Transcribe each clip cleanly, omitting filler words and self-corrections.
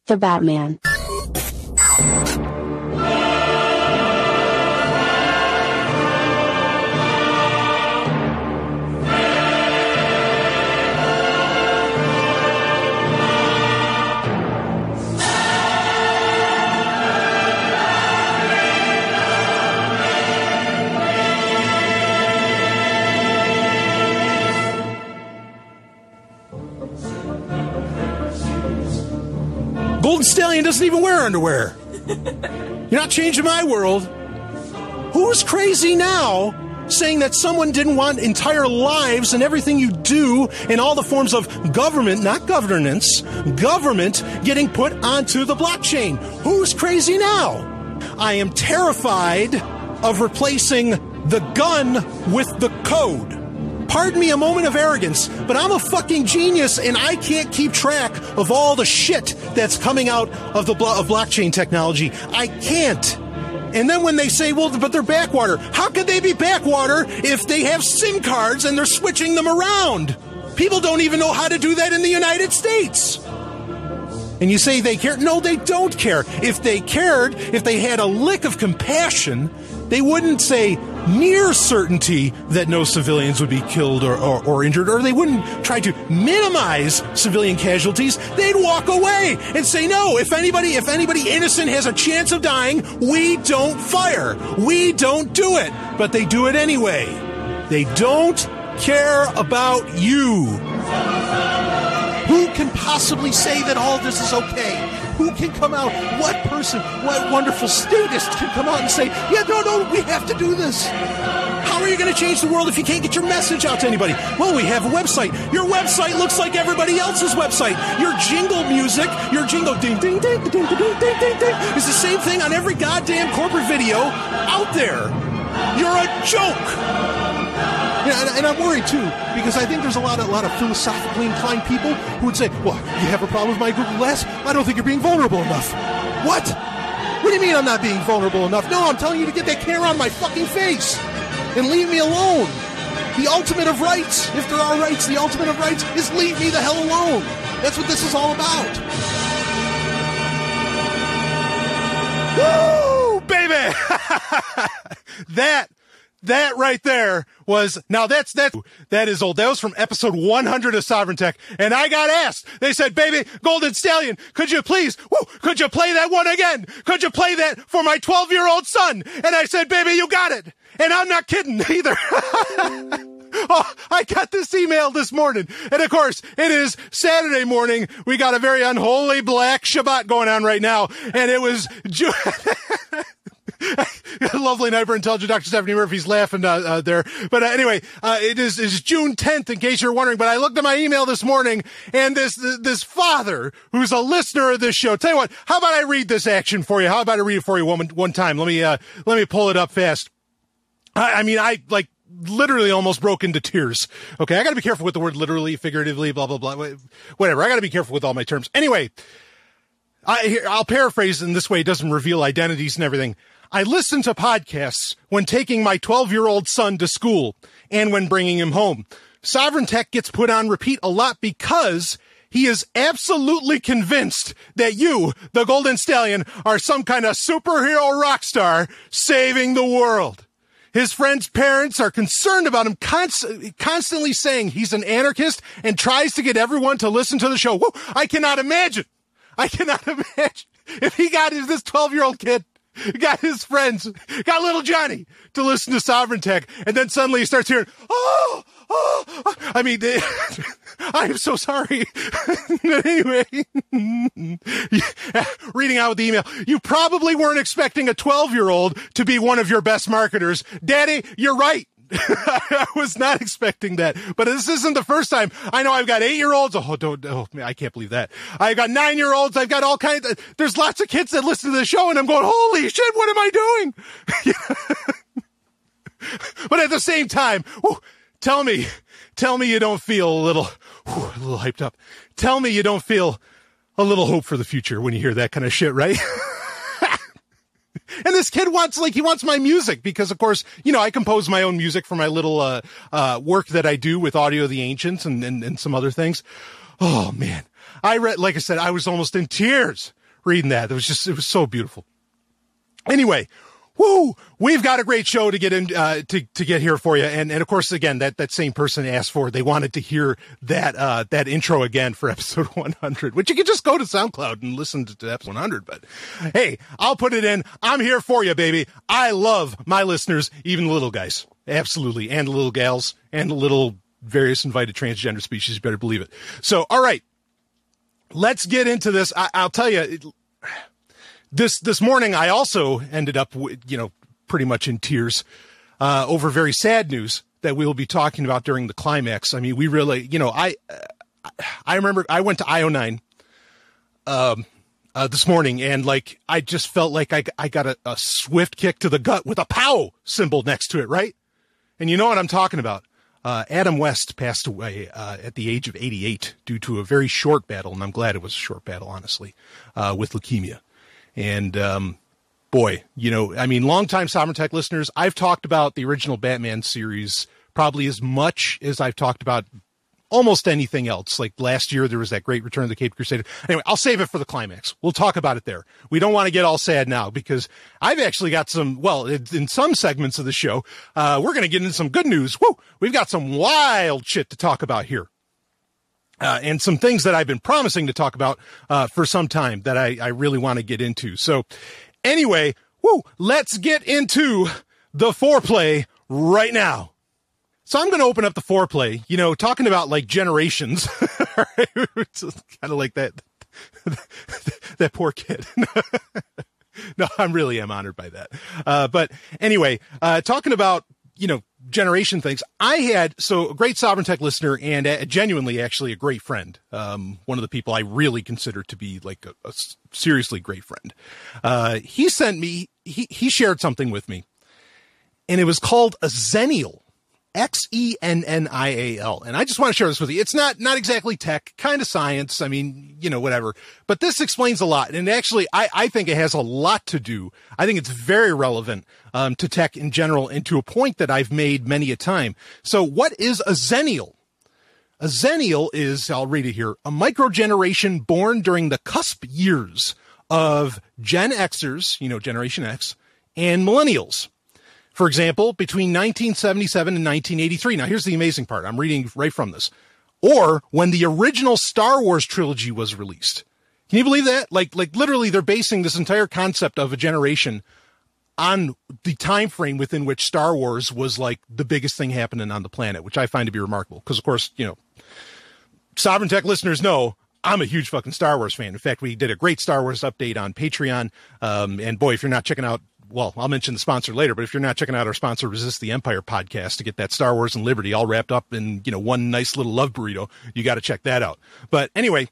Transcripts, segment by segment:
The Batman. Golden Stallion doesn't even wear underwear. You're not changing my world. Who's crazy now saying that someone didn't want entire lives and everything you do and all the forms of government, not governance, government getting put onto the blockchain? Who's crazy now? I am terrified of replacing the gun with the code. Pardon me a moment of arrogance, but I'm a fucking genius and I can't keep track of all the shit that's coming out of the blockchain technology. I can't. And then when they say, well, but they're backwater. How could they be backwater if they have SIM cards and they're switching them around? People don't even know how to do that in the United States. And you say they care? No, they don't care. If they cared, if they had a lick of compassion, they wouldn't say near certainty that no civilians would be killed or injured, or they wouldn't try to minimize civilian casualties. They'd walk away and say, no, if anybody innocent has a chance of dying, we don't fire. We don't do it. But they do it anyway. They don't care about you. Who can possibly say that all this is okay? Who can come out? What person, what wonderful statist can come out and say, yeah, no, we have to do this? How are you going to change the world if you can't get your message out to anybody? Well, we have a website. Your website looks like everybody else's website. Your jingle music, your jingle ding, ding, ding, ding, ding, ding, ding, ding, ding, is the same thing on every goddamn corporate video out there. You're a joke. Yeah, and I'm worried, too, because I think there's a lot of philosophically inclined people who would say, well, you have a problem with my Google Glass? I don't think you're being vulnerable enough. What? What do you mean I'm not being vulnerable enough? No, I'm telling you to get that camera on my fucking face and leave me alone. The ultimate of rights, if there are rights, the ultimate of rights is leave me the hell alone. That's what this is all about. Woo, baby! That right there was, now that is old. That was from episode 100 of Sovryn Tech. And I got asked, they said, baby, Golden Stallion, could you play that one again? Could you play that for my 12-year-old son? And I said, baby, you got it. And I'm not kidding either. Oh, I got this email this morning. And of course, it is Saturday morning. We got a very unholy black Shabbat going on right now. And it was lovely and ever intelligent Dr. Stephanie Murphy's laughing there. But anyway, it's June 10th, in case you're wondering. But I looked at my email this morning, and this father, who's a listener of this show, tell you what, how about I read this action for you? How about I read it for you one time? Let me pull it up fast. I literally almost broke into tears. Okay, I got to be careful with the word literally, figuratively, blah, blah, blah, whatever. I got to be careful with all my terms. Anyway, I'll paraphrase in this way. It doesn't reveal identities and everything. I listen to podcasts when taking my 12-year-old son to school and when bringing him home. Sovryn Tech gets put on repeat a lot because he is absolutely convinced that you, the Golden Stallion, are some kind of superhero rock star saving the world. His friends' parents are concerned about him, constantly saying he's an anarchist and tries to get everyone to listen to the show. Whoa, I cannot imagine if he got this 12-year-old kid, got his friends, got little Johnny to listen to Sovryn Tech, and then suddenly he starts hearing, I'm so sorry. Anyway, reading out the email, you probably weren't expecting a 12-year-old to be one of your best marketers. Daddy, you're right. I was not expecting that, but this isn't the first time. I know I've got 8-year-olds. Man, I can't believe that. I've got 9-year-olds. I've got all kinds of, there's lots of kids that listen to the show and I'm going, holy shit, what am I doing? But at the same time, tell me you don't feel a little hyped up. Tell me you don't feel a little hope for the future when you hear that kind of shit, right? And this kid wants my music because, of course, I compose my own music for my little work that I do with Audio of the Ancients and some other things. Oh, man. I read, like I said, I was almost in tears reading that. It was so beautiful. Anyway, woo, we've got a great show to get in, to get here for you. And of course, again, that same person asked for, they wanted to hear that intro again for episode 100, which you can just go to SoundCloud and listen to episode 100. But hey, I'll put it in. I'm here for you, baby. I love my listeners, even the little guys. Absolutely. And the little gals and the little various invited transgender species. You better believe it. So, all right, let's get into this. I'll tell you, This morning, I also ended up, pretty much in tears over very sad news that we will be talking about during the climax. I mean, we really, I remember I went to IO9 this morning, and like I just felt like I got a swift kick to the gut with a POW symbol next to it, right? And you know what I'm talking about. Adam West passed away at the age of 88 due to a very short battle, and I'm glad it was a short battle, honestly, with leukemia. And, boy, longtime Sovereign Tech listeners, I've talked about the original Batman series probably as much as I've talked about almost anything else. Like last year, there was that great Return of the Caped Crusader. Anyway, I'll save it for the climax. We'll talk about it there. We don't want to get all sad now because I've actually got in some segments of the show, we're going to get into some good news. Woo! We've got some wild shit to talk about here. And some things that I've been promising to talk about for some time that I really want to get into. So anyway, let's get into the foreplay right now. So I'm going to open up the foreplay, talking about like generations. It's kind of like that poor kid. No, I really am honored by that. But anyway, talking about, generation things. I had, a great Sovereign Tech listener and genuinely actually a great friend. One of the people I really consider to be like a seriously great friend. He sent me, he shared something with me, and it was called a Xennial. Xennial. And I just want to share this with you. It's not exactly tech, kind of science. I mean, whatever, but this explains a lot. And actually, I think it has a lot to do. I think it's very relevant, to tech in general and to a point that I've made many a time. So what is a Xennial? A Xennial is, I'll read it here, a microgeneration born during the cusp years of Gen Xers, Generation X, and millennials. For example, between 1977 and 1983. Now, here's the amazing part. I'm reading right from this. Or when the original Star Wars trilogy was released. Can you believe that? Like literally, they're basing this entire concept of a generation on the time frame within which Star Wars was like the biggest thing happening on the planet, which I find to be remarkable. Because, of course, Sovereign Tech listeners know I'm a huge fucking Star Wars fan. In fact, we did a great Star Wars update on Patreon. And boy, if you're not checking out, well, I'll mention the sponsor later, but if you're not checking out our sponsor, Resist the Empire podcast, to get that Star Wars and Liberty all wrapped up in, one nice little love burrito, you got to check that out. But anyway,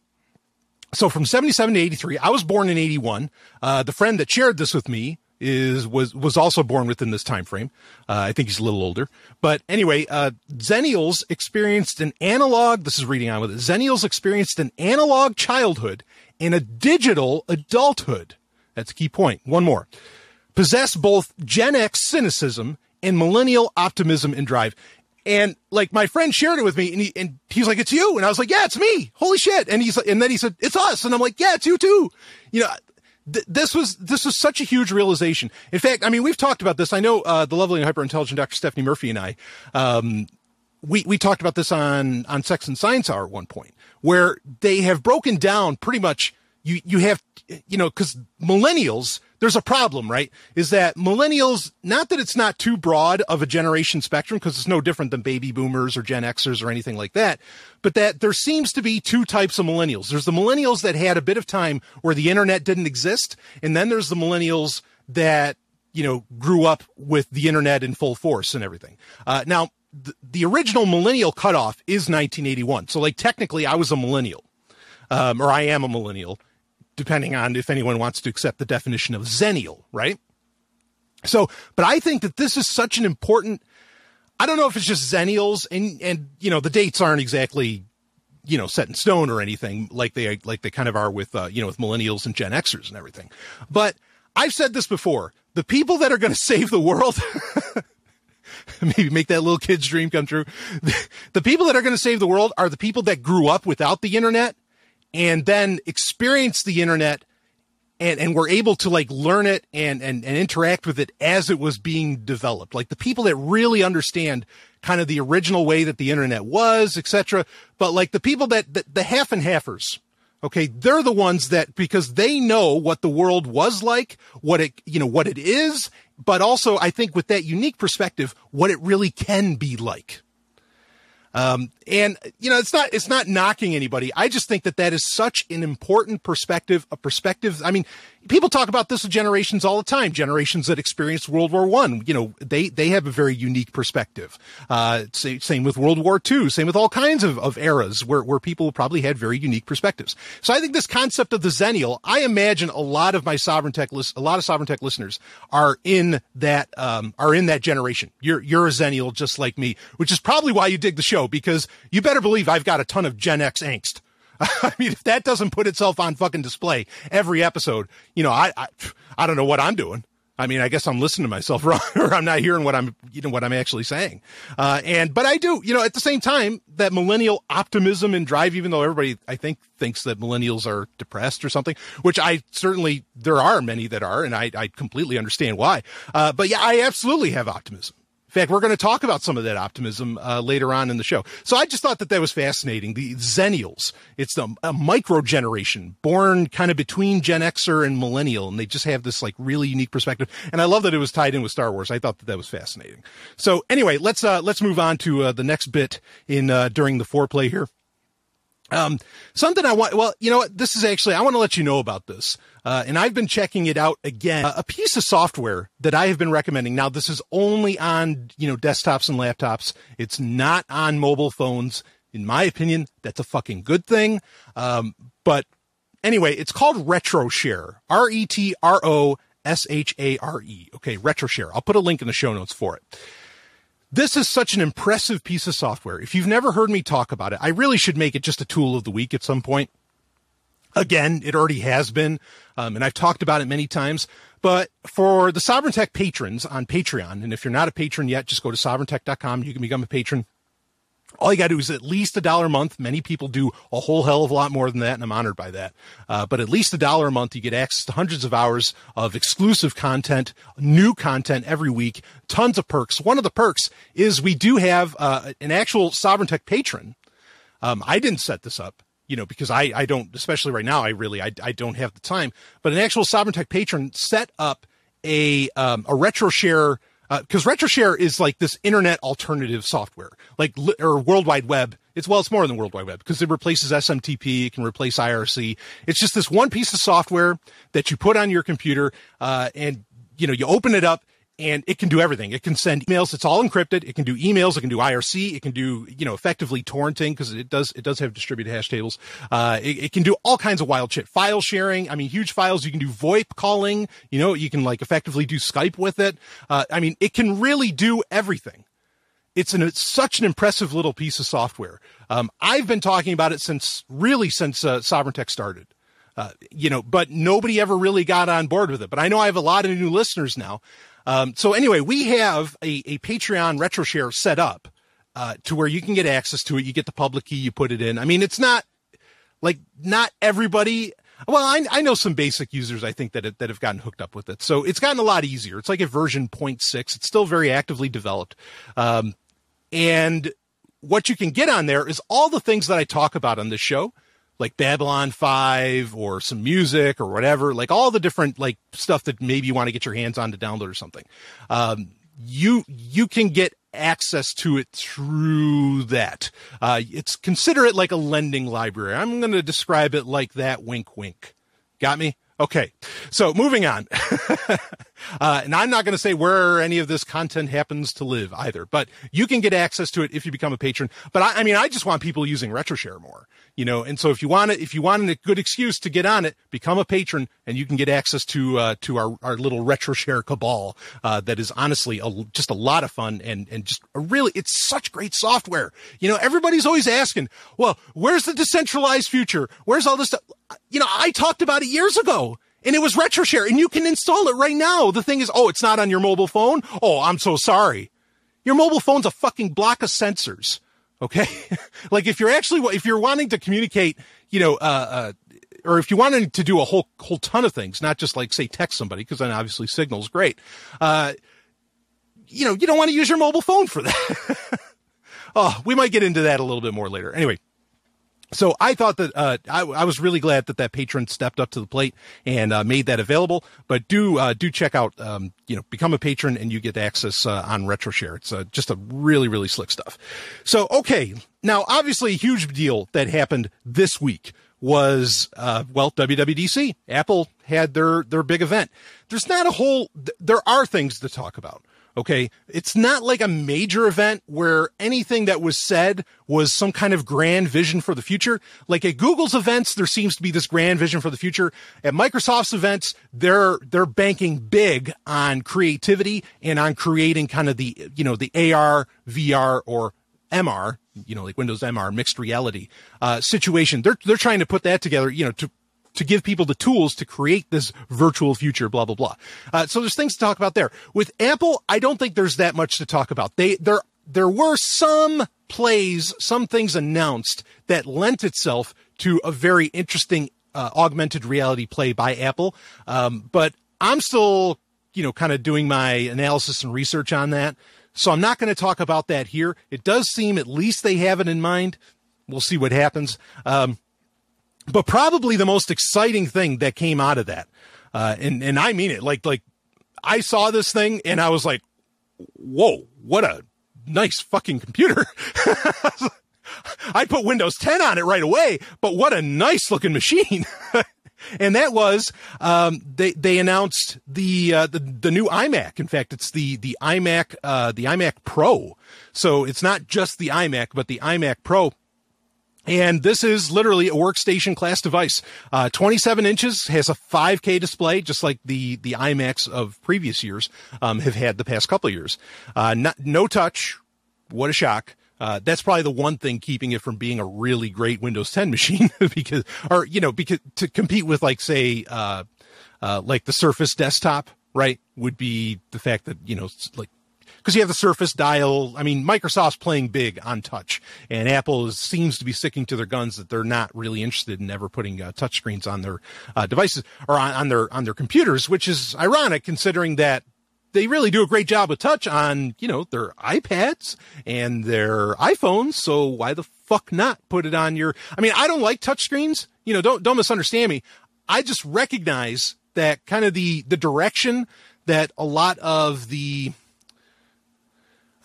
so from 77 to 83, I was born in 81. The friend that shared this with me was also born within this time frame. I think he's a little older. But anyway, Xennials experienced an analog, this is reading on with it, Xennials experienced an analog childhood and a digital adulthood. That's a key point. One more. Possess both Gen X cynicism and millennial optimism and drive. And like my friend shared it with me and he's like, it's you. And I was like, yeah, it's me. Holy shit. And then he said, it's us. And I'm like, yeah, it's you too. This was such a huge realization. In fact, I mean, we've talked about this. I know, the lovely and hyper intelligent Dr. Stephanie Murphy and I, we talked about this on Sex and Science Hour at one point, where they have broken down pretty much, you have, cause millennials, there's a problem, right? Is that millennials, not that it's not too broad of a generation spectrum, because it's no different than baby boomers or Gen Xers or anything like that, but that there seems to be two types of millennials. There's the millennials that had a bit of time where the internet didn't exist, and then there's the millennials that, grew up with the internet in full force and everything. Now, the original millennial cutoff is 1981. So like technically I was a millennial, or I am a millennial, depending on if anyone wants to accept the definition of Xennial, right? So, but I think that this is such an important, I don't know if it's just Xennials and the dates aren't exactly, set in stone or anything like they kind of are with, with millennials and Gen Xers and everything. But I've said this before, the people that are going to save the world, maybe make that little kid's dream come true. The people that are going to save the world are the people that grew up without the internet and then experience the internet and were able to like learn it and interact with it as it was being developed. Like the people that really understand kind of the original way that the internet was, etc. But like the people that the half and halfers, okay, they're the ones that, because they know what the world was like, what it is, but also I think with that unique perspective, what it really can be like. And it's not knocking anybody. I just think that is such an important perspective, I mean, people talk about this with generations all the time, generations that experienced World War I, they have a very unique perspective. Same with World War II, same with all kinds of eras where people probably had very unique perspectives. So I think this concept of the Zennial, I imagine a lot of Sovryn Tech listeners are in that generation. You're a Zennial just like me, which is probably why you dig the show, because you better believe I've got a ton of Gen X angst. I mean, if that doesn't put itself on fucking display every episode, I don't know what I'm doing. I mean, I guess I'm listening to myself wrong, or I'm not hearing what I'm actually saying. But I do, at the same time, that millennial optimism and drive, even though everybody, I think, thinks that millennials are depressed or something, which there are many that are, and I completely understand why. But yeah, I absolutely have optimism. In fact, we're going to talk about some of that optimism later on in the show. So I just thought that was fascinating. The Zennials, it's a micro generation born kind of between Gen Xer and millennial, and they just have this like really unique perspective. And I love that it was tied in with Star Wars. I thought that was fascinating. So anyway, let's move on to the next bit in during the foreplay here. Something I want, well, you know what? This is actually, I want to let you know about this. And I've been checking it out again, a piece of software that I have been recommending. Now, this is only on, desktops and laptops. It's not on mobile phones. In my opinion, that's a fucking good thing. But anyway, it's called RetroShare, RetroShare. Okay. RetroShare. I'll put a link in the show notes for it. This is such an impressive piece of software. If you've never heard me talk about it, I really should make it just a tool of the week at some point. Again, it already has been, and I've talked about it many times. But for the Sovryn Tech patrons on Patreon, and if you're not a patron yet, just go to sovryntech.com. You can become a patron. All you got to do is at least $1 a month. Many people do a whole hell of a lot more than that, and I'm honored by that. But at least $1 a month, you get access to hundreds of hours of exclusive content, new content every week, tons of perks. One of the perks is we do have an actual Sovryn Tech patron. I didn't set this up, because I don't, especially right now, I don't have the time. But an actual Sovryn Tech patron set up a RetroShare. Because RetroShare is like this internet alternative software, or World Wide Web. It's more than World Wide Web because it replaces SMTP. It can replace IRC. It's just this one piece of software that you put on your computer, and you open it up and it can do everything. It can send emails. It's all encrypted. It can do emails. It can do IRC. It can do, effectively torrenting because it does have distributed hash tables. It can do all kinds of wild shit. File sharing. I mean, huge files. You can do VoIP calling. You can effectively do Skype with it. It can really do everything. It's such an impressive little piece of software. I've been talking about it since Sovryn Tech started. But nobody ever really got on board with it. But I know I have a lot of new listeners now. So anyway, we have a Patreon RetroShare set up, to where you can get access to it. You get the public key, you put it in. I mean, it's not everybody. Well, I know some basic users, I think that have gotten hooked up with it. So it's gotten a lot easier. It's like a version 0.6. It's still very actively developed. And what you can get on there is all the things that I talk about on this show, like Babylon 5 or some music or whatever, like all the different stuff that maybe you want to get your hands on to download or something. You can get access to it through that. Consider it like a lending library. I'm going to describe it like that. Wink, wink. Got me? Okay. So moving on. And I'm not going to say where any of this content happens to live either, but you can get access to it if you become a patron. But I just want people using RetroShare more, and so if you want a good excuse to get on it, become a patron and you can get access to our little RetroShare cabal, that is honestly just a lot of fun and just it's such great software. Everybody's always asking, well, where's the decentralized future? Where's all this stuff? I talked about it years ago. And it was RetroShare, and you can install it right now. The thing is, it's not on your mobile phone? Oh, I'm so sorry. Your mobile phone's a fucking block of sensors, Okay. Like if you're wanting to communicate, or if you wanted to do a whole ton of things, not just like say text somebody, because then obviously Signal's great. You don't want to use your mobile phone for that. Oh, we might get into that a little bit more later. Anyway. So I thought that, I was really glad that patron stepped up to the plate and, made that available, but do check out, become a patron and you get access, on RetroShare. It's, just a really, really slick stuff. So, okay. Now, obviously a huge deal that happened this week was, WWDC. Apple had their big event. There are things to talk about. Okay. It's not like a major event where anything that was said was some kind of grand vision for the future. Like at Google's events, there seems to be this grand vision for the future. At Microsoft's events, they're banking big on creativity and on creating kind of the AR, VR or MR, like Windows MR, mixed reality, situation. They're trying to put that together, to give people the tools to create this virtual future, blah, blah, blah. So there's things to talk about there. With Apple, I don't think there's that much to talk about. There were some plays, some things announced that lent itself to a very interesting, augmented reality play by Apple. But I'm still, kind of doing my analysis and research on that. So I'm not going to talk about that here. It does seem at least they have it in mind. We'll see what happens. But probably the most exciting thing that came out of that, and I mean it, like I saw this thing and I was like, whoa, what a nice fucking computer. I put Windows 10 on it right away, but what a nice looking machine. And that was, they announced the new iMac. In fact, it's the iMac Pro. So it's not just the iMac, but the iMac Pro. And this is literally a workstation class device. 27 inches, has a 5K display, just like the iMacs of previous years, have had the past couple of years. No touch. What a shock. That's probably the one thing keeping it from being a really great Windows 10 machine because to compete with like the Surface desktop, right, would be the fact that, because you have the Surface dial. I mean, Microsoft's playing big on touch, and Apple seems to be sticking to their guns that they're not really interested in ever putting touchscreens on their devices or on their computers, which is ironic considering that they really do a great job with touch on, their iPads and their iPhones. So why the fuck not put it on your? I mean, I don't like touchscreens. Don't misunderstand me. I just recognize that kind of the direction that a lot of the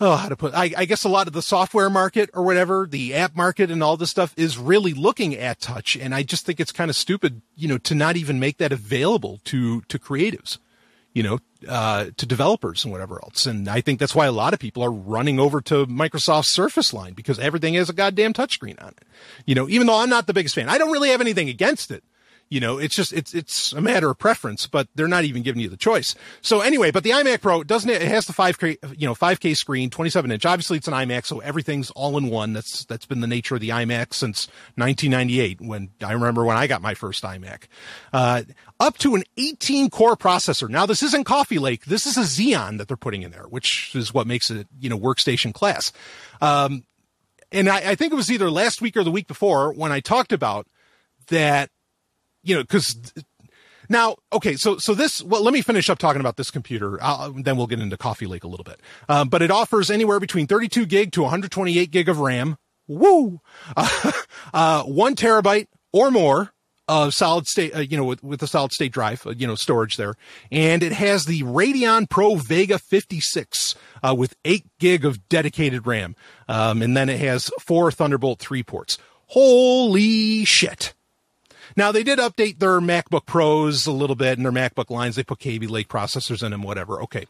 I guess a lot of the software market or whatever, the app market and all this stuff is really looking at touch. And I just think it's kind of stupid, to not even make that available to creatives, to developers and whatever else. And I think that's why a lot of people are running over to Microsoft's Surface line because everything has a goddamn touchscreen on it. Even though I'm not the biggest fan, I don't really have anything against it. It's just, it's a matter of preference, but they're not even giving you the choice. So anyway, but the iMac Pro it has the 5K screen, 27 inch. Obviously it's an iMac, so everything's all in one. That's been the nature of the iMac since 1998 when I got my first iMac. Up to an 18 core processor. Now this isn't Coffee Lake. This is a Xeon that they're putting in there, which is what makes it, workstation class. And I think it was either last week or the week before when I talked about that, because now, okay, so this, well, let me finish up talking about this computer. Then we'll get into Coffee Lake a little bit. But it offers anywhere between 32 gig to 128 gig of RAM. Woo! 1 terabyte or more of solid state, with a solid state drive, storage there. And it has the Radeon Pro Vega 56, with 8 gig of dedicated RAM. And then it has 4 Thunderbolt 3 ports. Holy shit. Now, they did update their MacBook Pros a little bit and their MacBook lines. They put Kaby Lake processors in them, whatever. Okay.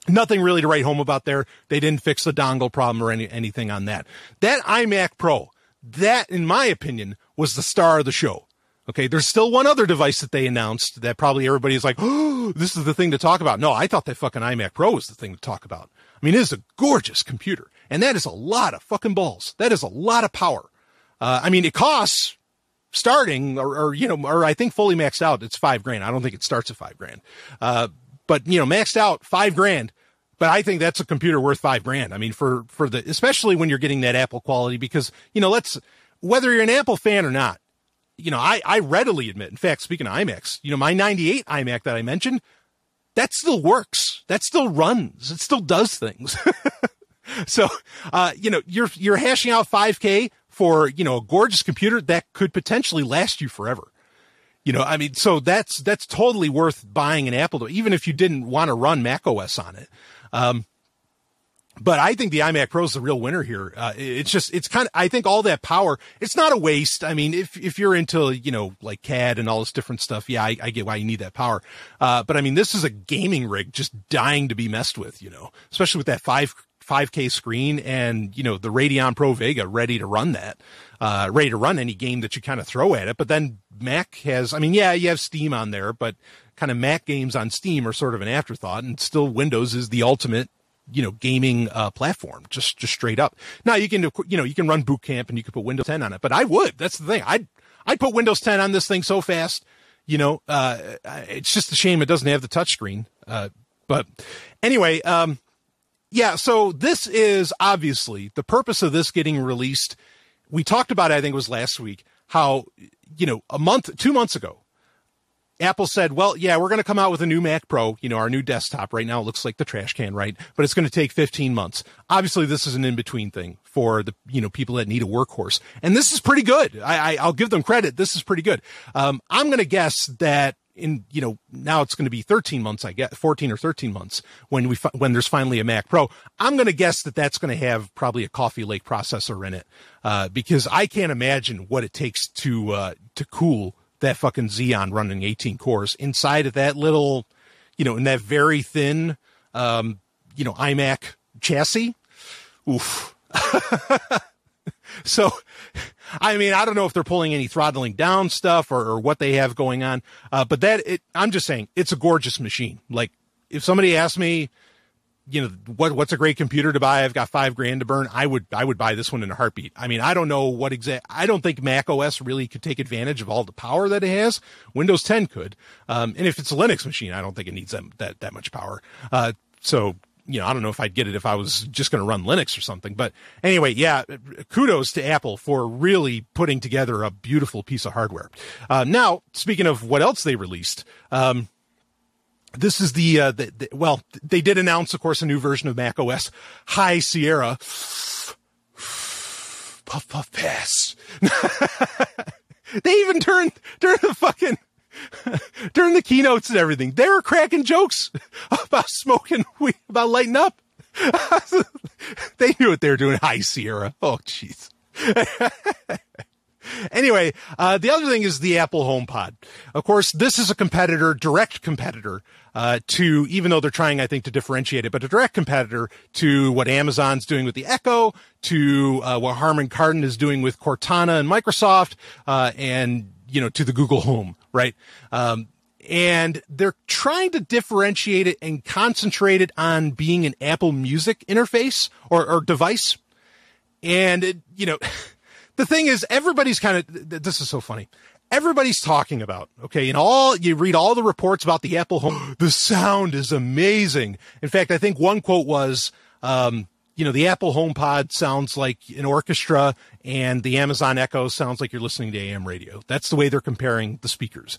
Nothing really to write home about there. They didn't fix the dongle problem or anything on that. That iMac Pro, that, in my opinion, was the star of the show. Okay, there's still one other device that they announced that probably everybody's like, oh, this is the thing to talk about. No, I thought that fucking iMac Pro was the thing to talk about. I mean, it is a gorgeous computer, and that is a lot of fucking balls. That is a lot of power. I mean, it costs starting or I think fully maxed out, it's $5,000. I don't think it starts at $5,000. But maxed out $5,000 But I think that's a computer worth $5,000. I mean, for the, especially when you're getting that Apple quality, because, you know, whether you're an Apple fan or not, you know, I readily admit, in fact, speaking of iMacs, you know, my 98 iMac that I mentioned, that still works. That still runs. It still does things. So, you know, you're hashing out $5,000 for, you know, a gorgeous computer that could potentially last you forever. You know, I mean, so that's totally worth buying an Apple, even if you didn't want to run Mac OS on it. But I think the iMac Pro is the real winner here. It's kind of, I think all that power, it's not a waste. I mean, if you're into, you know, like CAD and all this different stuff, yeah, I get why you need that power. But I mean, this is a gaming rig just dying to be messed with, you know, especially with that 5K screen and, you know, the Radeon Pro Vega ready to run that, ready to run any game that you kind of throw at it. But then Mac has, I mean, yeah, you have Steam on there, but kind of Mac games on Steam are sort of an afterthought, and still Windows is the ultimate, you know, gaming platform, just straight up. Now you can, you know, you can run Boot Camp and you can put Windows 10 on it, but that's the thing. I'd put Windows 10 on this thing so fast, you know, it's just a shame it doesn't have the touchscreen. But anyway, yeah, so this is obviously the purpose of this getting released. We talked about it, I think it was last week, how, you know, 2 months ago, Apple said, well, yeah, we're going to come out with a new Mac Pro, you know, our new desktop. Right now it looks like the trash can, right? But it's going to take 15 months. Obviously, this is an in-between thing for the, you know, people that need a workhorse. And this is pretty good. I'll give them credit. This is pretty good. I'm going to guess that in, you know, now it's going to be 13 months, I guess, 14 or 13 months when there's finally a Mac Pro. I'm going to guess that that's going to have probably a Coffee Lake processor in it, because I can't imagine what it takes to cool that fucking Xeon running 18 cores inside of that little, you know, in that very thin, you know, iMac chassis. Oof. So, I mean, I don't know if they're pulling any throttling down stuff or what they have going on. But I'm just saying it's a gorgeous machine. Like, if somebody asked me, you know, what's a great computer to buy? I've got $5,000 to burn. I would buy this one in a heartbeat. I mean, I don't know I don't think Mac OS really could take advantage of all the power that it has. Windows 10 could. And if it's a Linux machine, I don't think it needs that much power. So, you know, I don't know if I'd get it if I was just going to run Linux or something. But anyway, yeah, kudos to Apple for really putting together a beautiful piece of hardware. Now, speaking of what else they released, this is well, they did announce, of course, a new version of Mac OS, High Sierra. Puff, puff, pass. They even during the keynotes and everything, they were cracking jokes about smoking weed, about lighting up. They knew what they were doing. High Sierra. Oh, jeez. Anyway, the other thing is the Apple HomePod. Of course, this is a direct competitor, to, even though they're trying, I think, to differentiate it, but a direct competitor to what Amazon's doing with the Echo, to, what Harman Kardon is doing with Cortana and Microsoft, and, you know, to the Google Home, right? And they're trying to differentiate it and concentrate it on being an Apple Music interface or device. And it, you know, the thing is, everybody's this is so funny. Everybody's talking about, okay, you read all the reports about the Apple Home. The sound is amazing. In fact, I think one quote was, you know, the Apple HomePod sounds like an orchestra and the Amazon Echo sounds like you're listening to AM radio. That's the way they're comparing the speakers.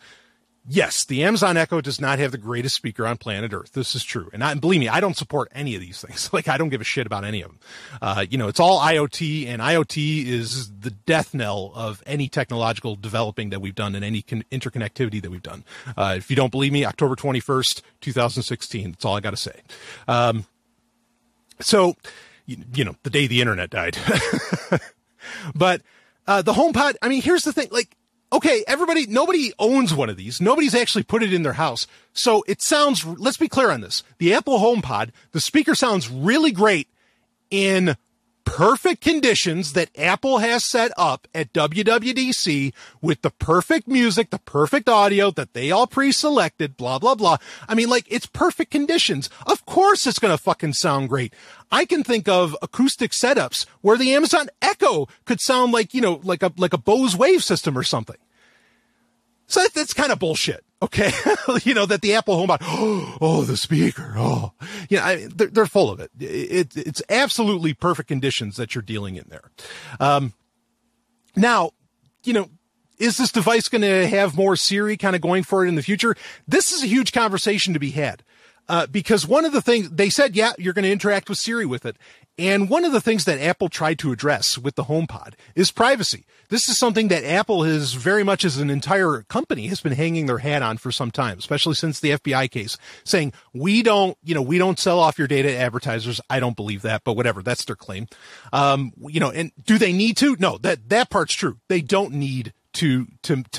Yes, the Amazon Echo does not have the greatest speaker on planet Earth. This is true. And believe me, I don't support any of these things. Like, I don't give a shit about any of them. You know, it's all IoT, and IoT is the death knell of any technological developing that we've done and any interconnectivity that we've done. If you don't believe me, October 21st, 2016. That's all I got to say. So, you know, the day the internet died. But the HomePod, I mean, here's the thing. Like, okay, nobody owns one of these. Nobody's actually put it in their house. So it sounds, let's be clear on this. The Apple HomePod, the speaker sounds really great in perfect conditions that Apple has set up at WWDC with the perfect music, the perfect audio that they all pre-selected, blah, blah, blah. I mean, like, it's perfect conditions. Of course it's going to fucking sound great. I can think of acoustic setups where the Amazon Echo could sound like, you know, like a Bose Wave system or something. So that's kind of bullshit. Okay. That the Apple HomePod, oh, the speaker. Oh, they're full of it. It's absolutely perfect conditions that you're dealing in there. Now, is this device going to have more Siri kind of going for it in the future? This is a huge conversation to be had. Because one of the things they said, yeah, you're going to interact with Siri with it. And one of the things that Apple tried to address with the HomePod is privacy. This is something that Apple has very much as an entire company has been hanging their hat on for some time, especially since the FBI case, saying we don't sell off your data to advertisers. I don't believe that, but whatever, that's their claim. And do they need to? No, that part's true. They don't need to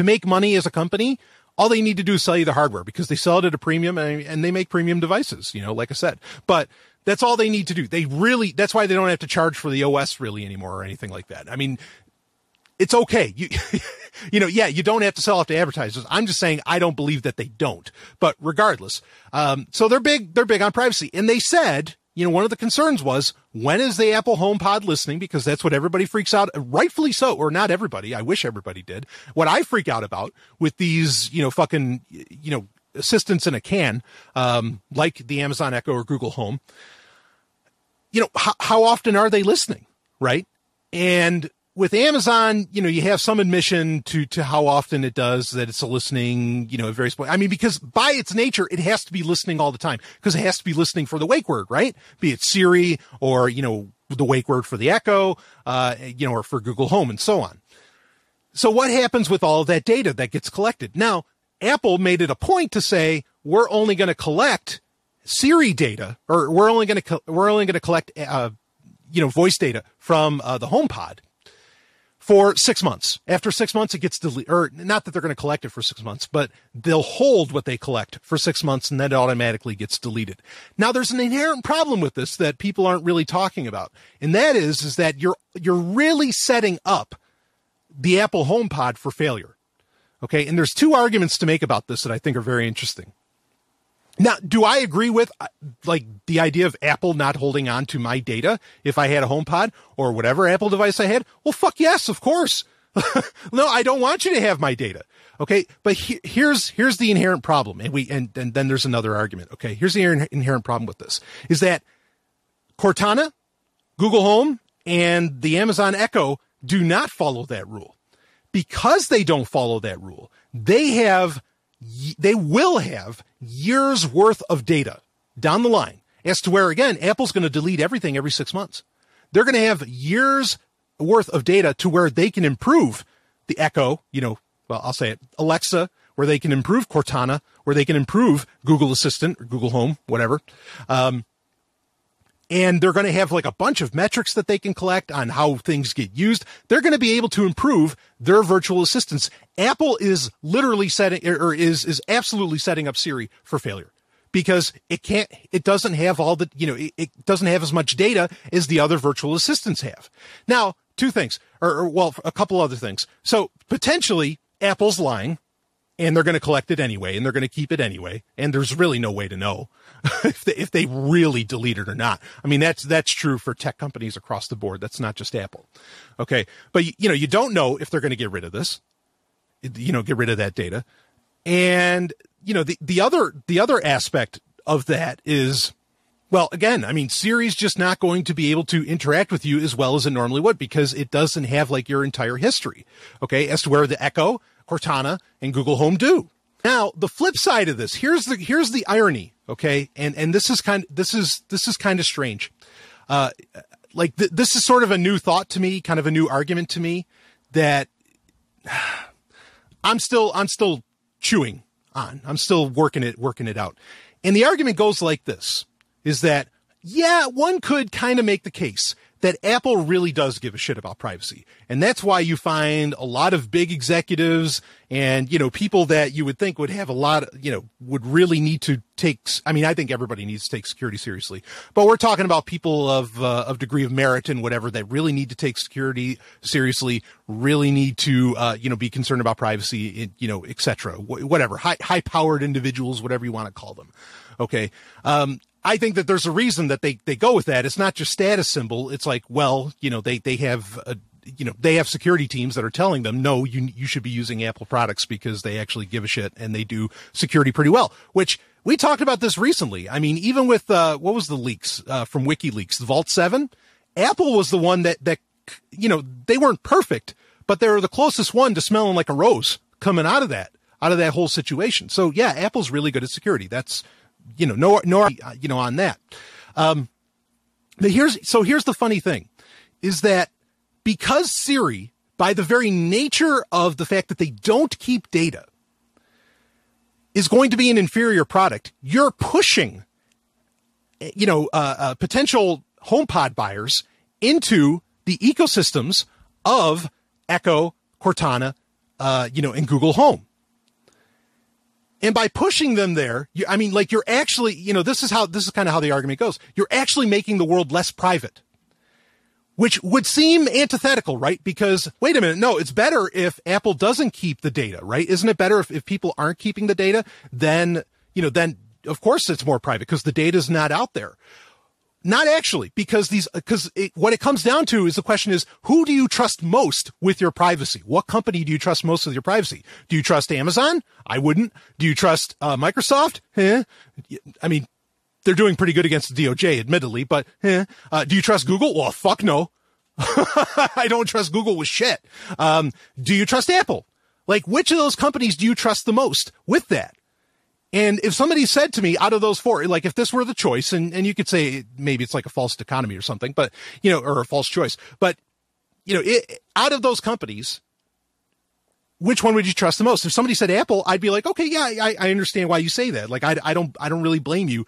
make money as a company. All they need to do is sell you the hardware because they sell it at a premium and they make premium devices, like I said. But that's all they need to do. That's why they don't have to charge for the OS really anymore or anything like that. I mean, it's okay. You don't have to sell off to advertisers. I'm just saying I don't believe that they don't. But regardless, so they're big on privacy. And they said, one of the concerns was, when is the Apple HomePod listening? Because that's what everybody freaks out, rightfully so, or not everybody. I wish everybody did. What I freak out about with these, assistants in a can, like the Amazon Echo or Google Home, how often are they listening, right? And with Amazon, you have some admission to how often it does that it's listening, at various points. I mean, because by its nature, it has to be listening all the time because it has to be listening for the wake word, right? Be it Siri or, the wake word for the Echo, or for Google Home and so on. So what happens with all of that data that gets collected? Now, Apple made it a point to say, we're only going to collect Siri data, or we're only going to collect, voice data from, the HomePod for 6 months. After 6 months, it gets deleted, or not that they're going to collect it for 6 months, but they'll hold what they collect for 6 months and then it automatically gets deleted. Now there's an inherent problem with this that people aren't really talking about. And that is that you're really setting up the Apple HomePod for failure. Okay. And there's two arguments to make about this that I think are very interesting. Now, do I agree with the idea of Apple not holding on to my data if I had a HomePod or whatever Apple device I had? Well, fuck yes, of course. No, I don't want you to have my data. Okay. But here's the inherent problem. And then there's another argument. Okay. Here's the inherent problem with this is that Cortana, Google Home, and the Amazon Echo do not follow that rule. Because they don't follow that rule, they will have years worth of data down the line as to where, again, Apple's going to delete everything every 6 months. They're going to have years worth of data to where they can improve the Echo, I'll say it, Alexa, where they can improve Cortana, where they can improve Google Assistant or Google Home, whatever. And they're going to have a bunch of metrics that they can collect on how things get used. They're going to be able to improve their virtual assistants. Apple is literally is absolutely setting up Siri for failure because it doesn't have it doesn't have as much data as the other virtual assistants have. Now, two things, or a couple other things. So potentially Apple's lying. And they're going to collect it anyway, and they're going to keep it anyway. And there's really no way to know if they really delete it or not. I mean, that's true for tech companies across the board. That's not just Apple. Okay. But you don't know if they're going to get rid of this, get rid of that data. And, the other aspect of that is, well, again, I mean, Siri's just not going to be able to interact with you as well as it normally would because it doesn't have your entire history. Okay. As to where the Echo, Cortana, and Google Home do. Now, the flip side of this, here's the irony, okay? And this is kind of strange. This is sort of a new thought to me, kind of a new argument to me that I'm still chewing on. I'm still working it out. And the argument goes like this, is that, yeah, one could kind of make the case that Apple really does give a shit about privacy. And that's why you find a lot of big executives and, people that you would think would have a lot, would really need to take, I think everybody needs to take security seriously, but we're talking about people of degree of merit and whatever that really need to take security seriously, really need to, be concerned about privacy, et cetera, whatever, high powered individuals, whatever you want to call them. Okay. I think that there's a reason that they go with that. It's not just status symbol. It's they have they have security teams that are telling them, no, you should be using Apple products because they actually give a shit and they do security pretty well, which we talked about this recently. I mean, even with, what was the leaks, from WikiLeaks, the Vault 7, Apple was the one that, they weren't perfect, but they were the closest one to smelling like a rose coming out of that whole situation. So yeah, Apple's really good at security. That's, no, on that. But here's the funny thing is that because Siri, by the very nature of the fact that they don't keep data, is going to be an inferior product, you're pushing, potential HomePod buyers into the ecosystems of Echo, Cortana, and Google Home. And by pushing them there, you're actually, this is kind of how the argument goes. You're actually making the world less private, which would seem antithetical, right? Because wait a minute. No, it's better if Apple doesn't keep the data, right? Isn't it better if people aren't keeping the data? Then of course it's more private because the data is not out there. Not actually, because what it comes down to is the question is, who do you trust most with your privacy? What company do you trust most with your privacy? Do you trust Amazon? I wouldn't. Do you trust Microsoft? I mean, they're doing pretty good against the DOJ, admittedly, but do you trust Google? Well, fuck no. I don't trust Google with shit. Do you trust Apple? Like, which of those companies do you trust the most with that? And if somebody said to me out of those four, like if this were the choice, and you could say maybe it's like a false dichotomy or something, but, or a false choice, but, out of those companies, which one would you trust the most? If somebody said Apple, I'd be like, okay, yeah, I understand why you say that. Like, I don't really blame you,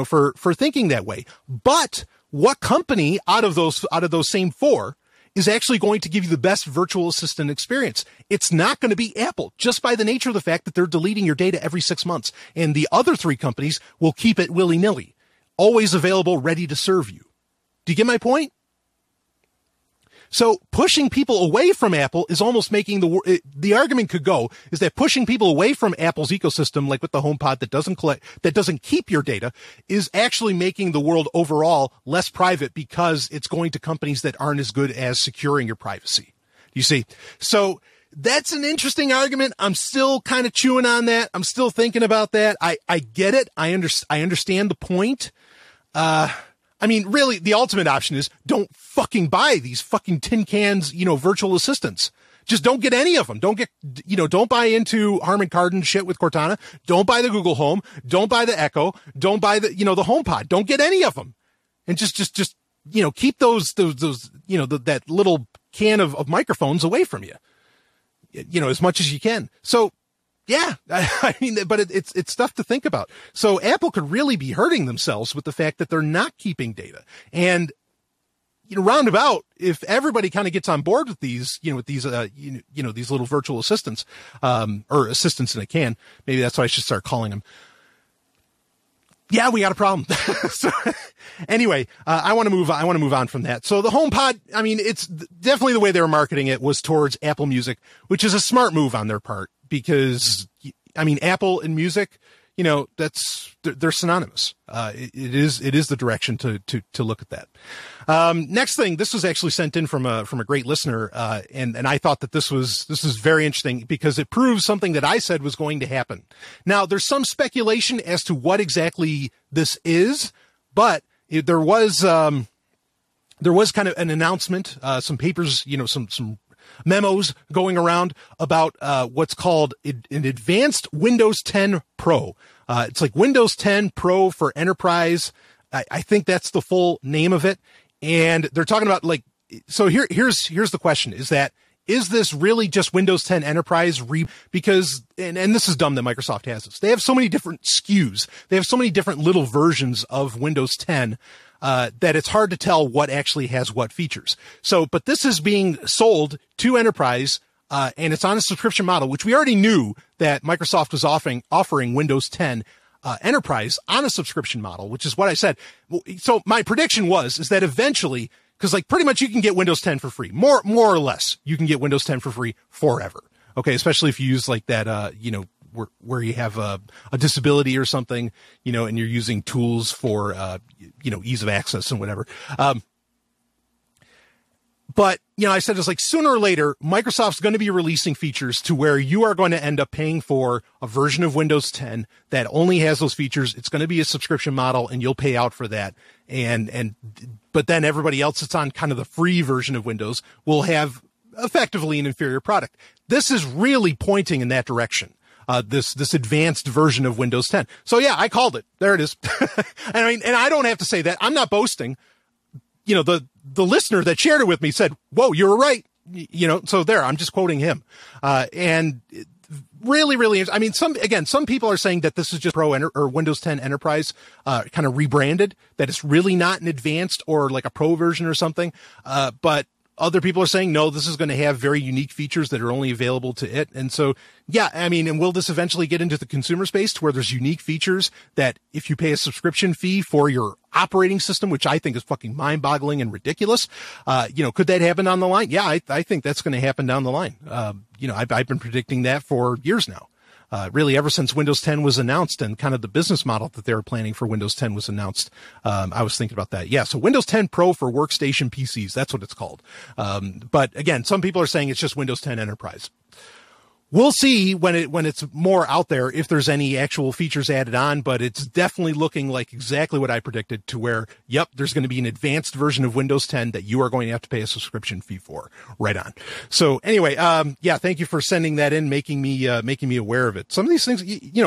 for thinking that way. But what company out of those same four is actually going to give you the best virtual assistant experience? It's not going to be Apple, just by the nature of the fact that they're deleting your data every 6 months. And the other three companies will keep it willy-nilly, always available, ready to serve you. Do you get my point? So pushing people away from Apple is almost making the argument could go is that pushing people away from Apple's ecosystem, like with the HomePod that doesn't keep your data, is actually making the world overall less private because it's going to companies that aren't as good as securing your privacy. You see? So that's an interesting argument. I'm still kind of chewing on that. I'm still thinking about that. I get it. I understand the point. Really, the ultimate option is don't fucking buy these fucking tin cans, virtual assistants. Just don't get any of them. Don't buy into Harman Kardon shit with Cortana. Don't buy the Google Home. Don't buy the Echo. Don't buy the HomePod. Don't get any of them. And just keep those, that little can of microphones away from you, as much as you can. So, yeah, but it's stuff to think about. So Apple could really be hurting themselves with the fact that they're not keeping data. And, roundabout, if everybody kind of gets on board with these, these little virtual assistants, or assistants in a can, maybe that's what I should start calling them. Yeah, we got a problem. So anyway, I want to move on from that. So the HomePod, it's definitely the way they were marketing it was towards Apple Music, which is a smart move on their part because, Apple and music, they're synonymous. It is the direction to look at that. Next thing, this was actually sent in from a great listener. And I thought that this was very interesting because it proves something that I said was going to happen. Now there's some speculation as to what exactly this is, but there was kind of an announcement, some papers, some memos going around about what's called an advanced Windows 10 Pro. It's like Windows 10 Pro for Enterprise. I think that's the full name of it. And they're talking about so here's the question is this really just Windows 10 Enterprise because, and this is dumb that Microsoft has this. They have so many different SKUs. They have so many different little versions of Windows 10, that it's hard to tell what actually has what features. So, but this is being sold to Enterprise, and it's on a subscription model, which we already knew that Microsoft was offering Windows 10 Enterprise on a subscription model, which is what I said. So my prediction is that eventually, because pretty much you can get Windows 10 for free, more or less, you can get Windows 10 for free forever. Okay, especially if you use that, where you have a disability or something, and you're using tools for, ease of access and whatever. But, I said it's like sooner or later, Microsoft's going to be releasing features to where you are going to end up paying for a version of Windows 10 that only has those features. It's going to be a subscription model and you'll pay out for that. But then everybody else that's on kind of the free version of Windows will have effectively an inferior product. This is really pointing in that direction. This advanced version of Windows 10. So yeah, I called it. There it is. and I don't have to say that. I'm not boasting. The listener that shared it with me said, whoa, you were right. So there, I'm just quoting him. And really, really, some people are saying that this is just or Windows 10 Enterprise, kind of rebranded, that it's really not an advanced or like a pro version or something. But other people are saying, no, this is going to have very unique features that are only available to it. And so, yeah, and will this eventually get into the consumer space to where there's unique features that if you pay a subscription fee for your operating system, which I think is fucking mind-boggling and ridiculous, could that happen down the line? Yeah, I think that's going to happen down the line. I've been predicting that for years now. Really ever since Windows 10 was announced and kind of the business model that they were planning for Windows 10 was announced. I was thinking about that. Yeah. So Windows 10 Pro for workstation PCs. That's what it's called. But again, some people are saying it's just Windows 10 Enterprise. We'll see when it's more out there if there's any actual features added on, but it's definitely looking like exactly what I predicted to where, yep, there's going to be an advanced version of Windows 10 that you are going to have to pay a subscription fee for. Right on. So anyway, thank you for sending that in, making me aware of it. Some of these things,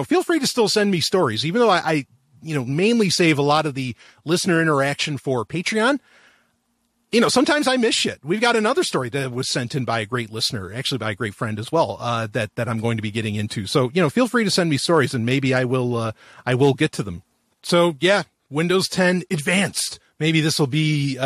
feel free to still send me stories, even though I mainly save a lot of the listener interaction for Patreon. Sometimes I miss shit. We've got another story that was sent in by a great listener, actually by a great friend as well, that I'm going to be getting into. So, feel free to send me stories and maybe I will get to them. So yeah, Windows 10 Advanced. Maybe this will be,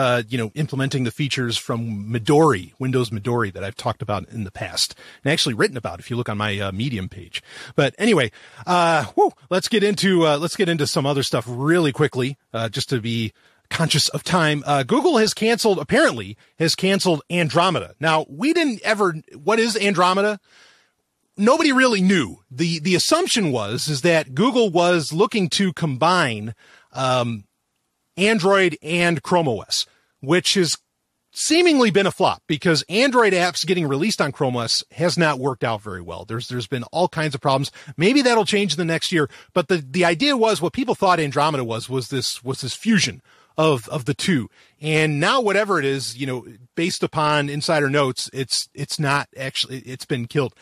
implementing the features from Midori, Windows Midori that I've talked about in the past and actually written about if you look on my, Medium page. But anyway, let's get into some other stuff really quickly, just to be conscious of time. Google apparently has canceled Andromeda. Now, what is Andromeda? Nobody really knew. The assumption is that Google was looking to combine, Android and Chrome OS, which has seemingly been a flop because Android apps getting released on Chrome OS has not worked out very well. There's been all kinds of problems. Maybe that'll change in the next year, but the idea was what people thought Andromeda was this fusion of the two. And now whatever it is, based upon insider notes, it's not actually, it's been killed.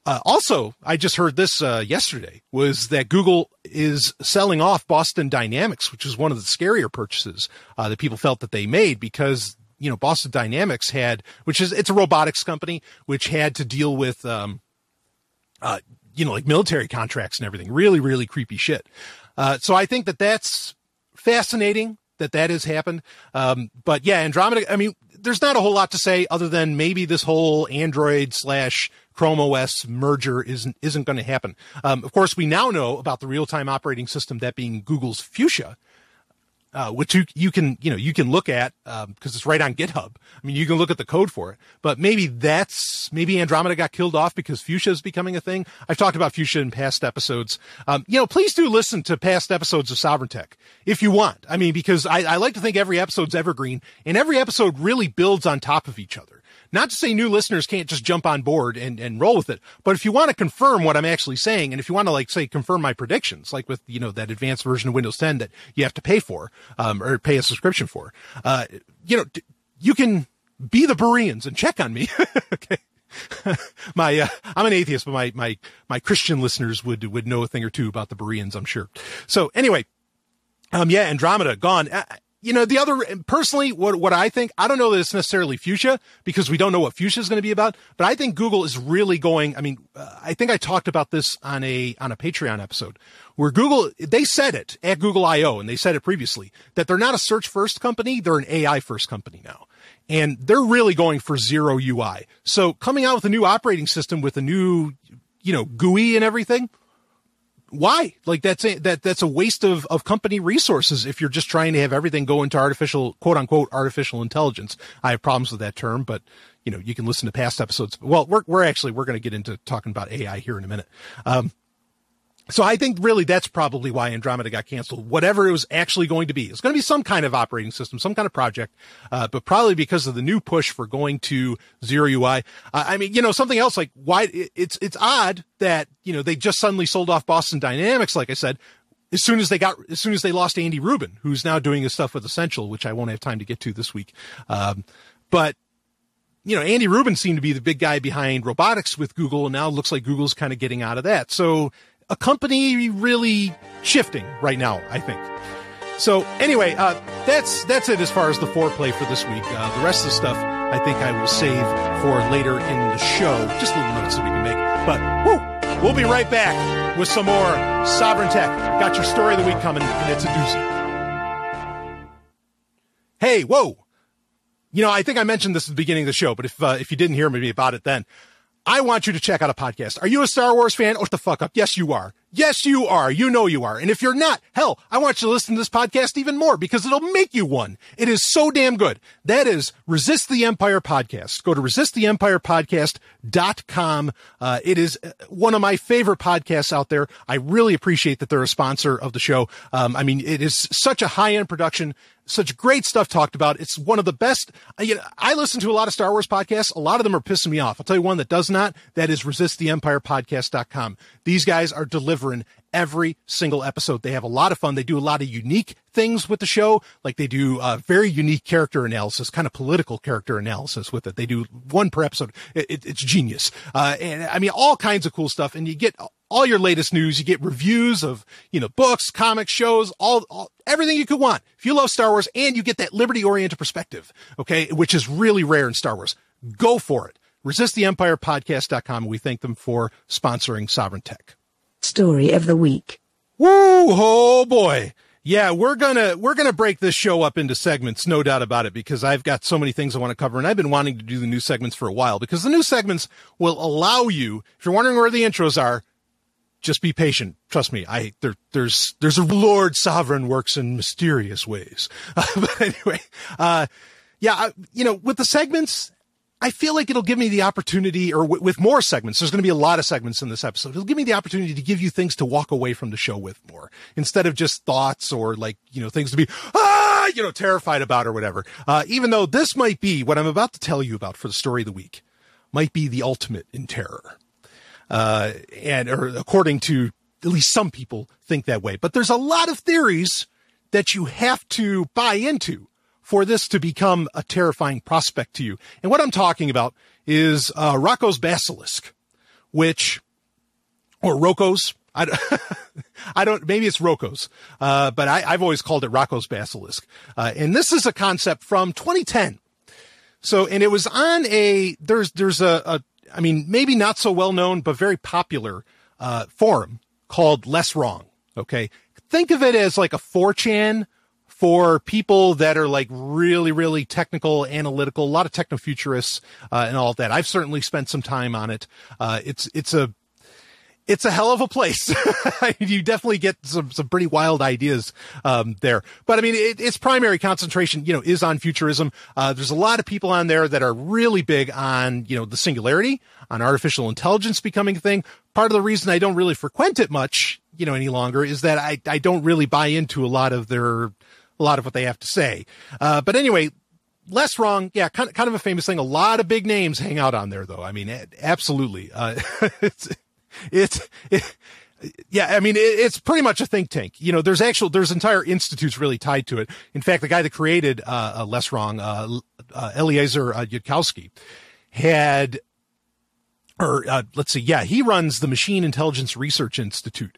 Also, I just heard this, yesterday, was that Google is selling off Boston Dynamics, which is one of the scarier purchases, that people felt that they made because, Boston Dynamics it's a robotics company, which had to deal with, like military contracts and everything. Really, really creepy shit. So I think that's fascinating that has happened. But yeah, Andromeda, there's not a whole lot to say other than maybe this whole Android / Chrome OS merger isn't going to happen. Of course, we now know about the real-time operating system, that being Google's Fuchsia, which you can look at, because it's right on GitHub. You can look at the code for it, but maybe Andromeda got killed off because Fuchsia is becoming a thing. I've talked about Fuchsia in past episodes. Please do listen to past episodes of Sovryn Tech if you want. Because I like to think every episode's evergreen and every episode really builds on top of each other. Not to say new listeners can't just jump on board and roll with it, but if you want to confirm what I'm actually saying, and if you want to confirm my predictions, like with, that advanced version of Windows 10 that you have to pay for, or pay a subscription for, you can be the Bereans and check on me. Okay. I'm an atheist, but my Christian listeners would know a thing or two about the Bereans, I'm sure. So anyway, Andromeda gone. The other, personally, what I think, I don't know that it's necessarily Fuchsia because we don't know what Fuchsia is going to be about, but I think Google is really going, I think I talked about this on a Patreon episode where Google, they said it at Google I/O and they said it previously that they're not a search first company. They're an AI first company now. And they're really going for zero UI. So coming out with a new operating system with a new, GUI and everything, why? That's a waste of company resources if you're just trying to have everything go into quote unquote artificial intelligence. I have problems with that term, but you can listen to past episodes. Well, we're going to get into talking about AI here in a minute. So I think really that's probably why Andromeda got canceled. Whatever it was actually going to be, it's going to be some kind of operating system, some kind of project, but probably because of the new push for going to Zero UI. I mean, something else like why it's odd that, they just suddenly sold off Boston Dynamics, like I said, as soon as they lost Andy Rubin, who's now doing his stuff with Essential, which I won't have time to get to this week. But Andy Rubin seemed to be the big guy behind robotics with Google, and now it looks like Google's kind of getting out of that. So a company really shifting right now, I think. So anyway, that's it as far as the foreplay for this week. The rest of the stuff I think I will save for later in the show. Just little notes that we can make. But we'll be right back with some more Sovryn Tech. Got your story of the week coming, and it's a doozy. Hey, whoa. I think I mentioned this at the beginning of the show, but if you didn't hear me about it then, I want you to check out a podcast. Are you a Star Wars fan? Oh, shut the fuck up. Yes, you are. Yes, you are. You know you are. And if you're not, hell, I want you to listen to this podcast even more because it'll make you one. It is so damn good. That is Resist the Empire Podcast. Go to resisttheempirepodcast.com. It is one of my favorite podcasts out there. I really appreciate that they're a sponsor of the show. It is such a high-end production. Such great stuff talked about. It's one of the best. I listen to a lot of Star Wars podcasts. A lot of them are pissing me off. I'll tell you one that does not. That is resisttheempirepodcast.com. These guys are delivering every single episode. They have a lot of fun. They do a lot of unique things with the show. Like they do very unique character analysis, kind of political character analysis with it. They do one per episode. It's genius. All kinds of cool stuff. And you get all your latest news. You get reviews of, books, comics, shows, all everything you could want. If you love Star Wars, and you get that liberty-oriented perspective, okay, which is really rare in Star Wars, go for it. ResistTheEmpirePodcast.com. We thank them for sponsoring Sovryn Tech. Story of the week. Woo! Oh boy. Yeah, we're gonna break this show up into segments, no doubt about it, because I've got so many things I want to cover, and I've been wanting to do the new segments for a while, because the new segments will allow you, if you're wondering where the intros are, just be patient. Trust me. There's a Lord Sovryn works in mysterious ways. But anyway, with the segments, I feel like it'll give me the opportunity, or with more segments, there's going to be a lot of segments in this episode. It'll give me the opportunity to give you things to walk away from the show with more, instead of just thoughts or things to be, terrified about or whatever. Even though this might be what I'm about to tell you about for the story of the week might be the ultimate in terror. Or according to at least some people think that way, but there's a lot of theories that you have to buy into for this to become a terrifying prospect to you. And what I'm talking about is, Roko's basilisk, or Roko's, maybe it's Roko's, but I've always called it Roko's basilisk. And this is a concept from 2010. So, and it was on there's a maybe not so well known, but very popular, forum called Less Wrong. Okay. Think of it as like a 4chan for people that are like really, really technical, analytical, a lot of technofuturists, and all of that. I've certainly spent some time on it. It's a hell of a place. You definitely get some pretty wild ideas, there. But its primary concentration, is on futurism. There's a lot of people on there that are really big on, the singularity, on artificial intelligence becoming a thing. Part of the reason I don't really frequent it much, any longer is that I don't really buy into a lot of what they have to say. But anyway, Less Wrong. Yeah. Kind of a famous thing. A lot of big names hang out on there though. Absolutely. It's pretty much a think tank. There's entire institutes really tied to it. In fact, the guy that created, Less Wrong, Eliezer Yudkowsky he runs the Machine Intelligence Research Institute,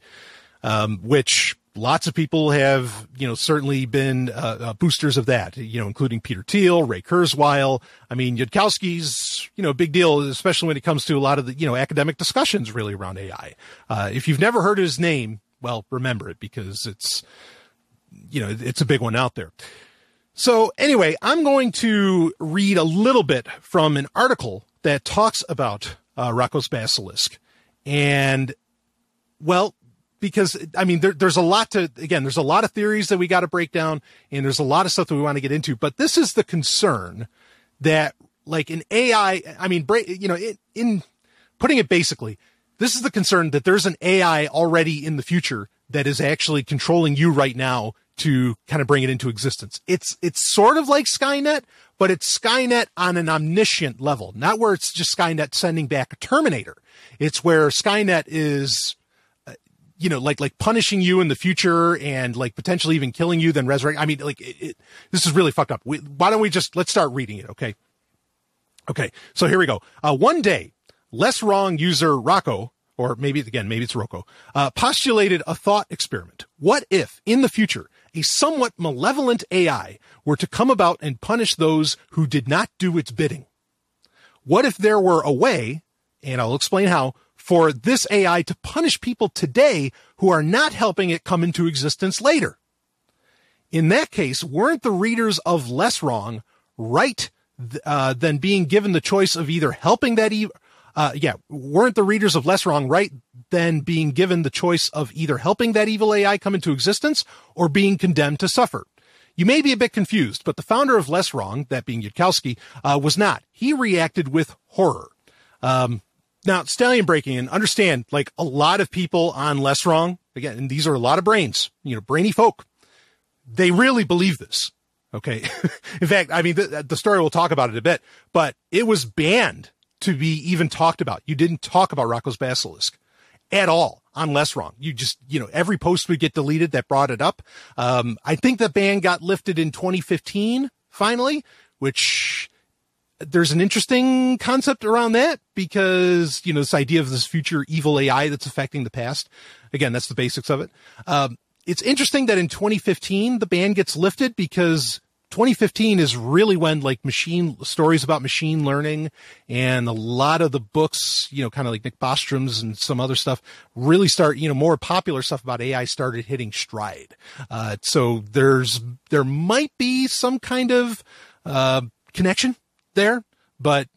which lots of people have, certainly been, boosters of that, including Peter Thiel, Ray Kurzweil. Yudkowsky's, a big deal, especially when it comes to a lot of the, academic discussions really around AI. If you've never heard his name, well, remember it because it's a big one out there. So anyway, I'm going to read a little bit from an article that talks about, Roko's basilisk. And well, because there's a lot of theories that we got to break down, and there's a lot of stuff that we want to get into, but this is the concern that, like, in AI, in putting it basically, This is the concern that there's an AI already in the future that is actually controlling you right now to kind of bring it into existence. It's sort of like Skynet, but it's Skynet on an omniscient level, not where it's just Skynet sending back a Terminator. It's where Skynet is, like punishing you in the future and like potentially even killing you, then resurrect. I mean, like this is really fucked up. Why don't we let's start reading it. Okay. Okay. So here we go. One day, less wrong user Roko, or maybe it's Roko, postulated a thought experiment. What if in the future, a somewhat malevolent AI were to come about and punish those who did not do its bidding? What if there were a way, and I'll explain how, for this AI to punish people today who are not helping it come into existence later? In that case, weren't the readers of Less Wrong right than being given the choice of either helping that weren't the readers of Less Wrong right then being given the choice of either helping that evil AI come into existence or being condemned to suffer? You may be a bit confused, but the founder of Less Wrong, that being Yudkowsky, was not. He reacted with horror. Now, Stallion breaking in, understand, like a lot of people on Less Wrong, again, and these are a lot of brains, brainy folk, they really believe this. Okay. In fact, I mean, the story, we'll talk about it a bit, but it was banned to be even talked about. You didn't talk about Rocco's Basilisk at all on Less Wrong. You just, every post would get deleted that brought it up. I think the ban got lifted in 2015, finally, which there's an interesting concept around that because, this idea of this future evil AI that's affecting the past. Again, that's the basics of it. It's interesting that in 2015, the ban gets lifted because 2015 is really when like stories about machine learning and a lot of the books, kind of like Nick Bostrom's and some other stuff really start, more popular stuff about AI started hitting stride. So there might be some kind of, connection there, but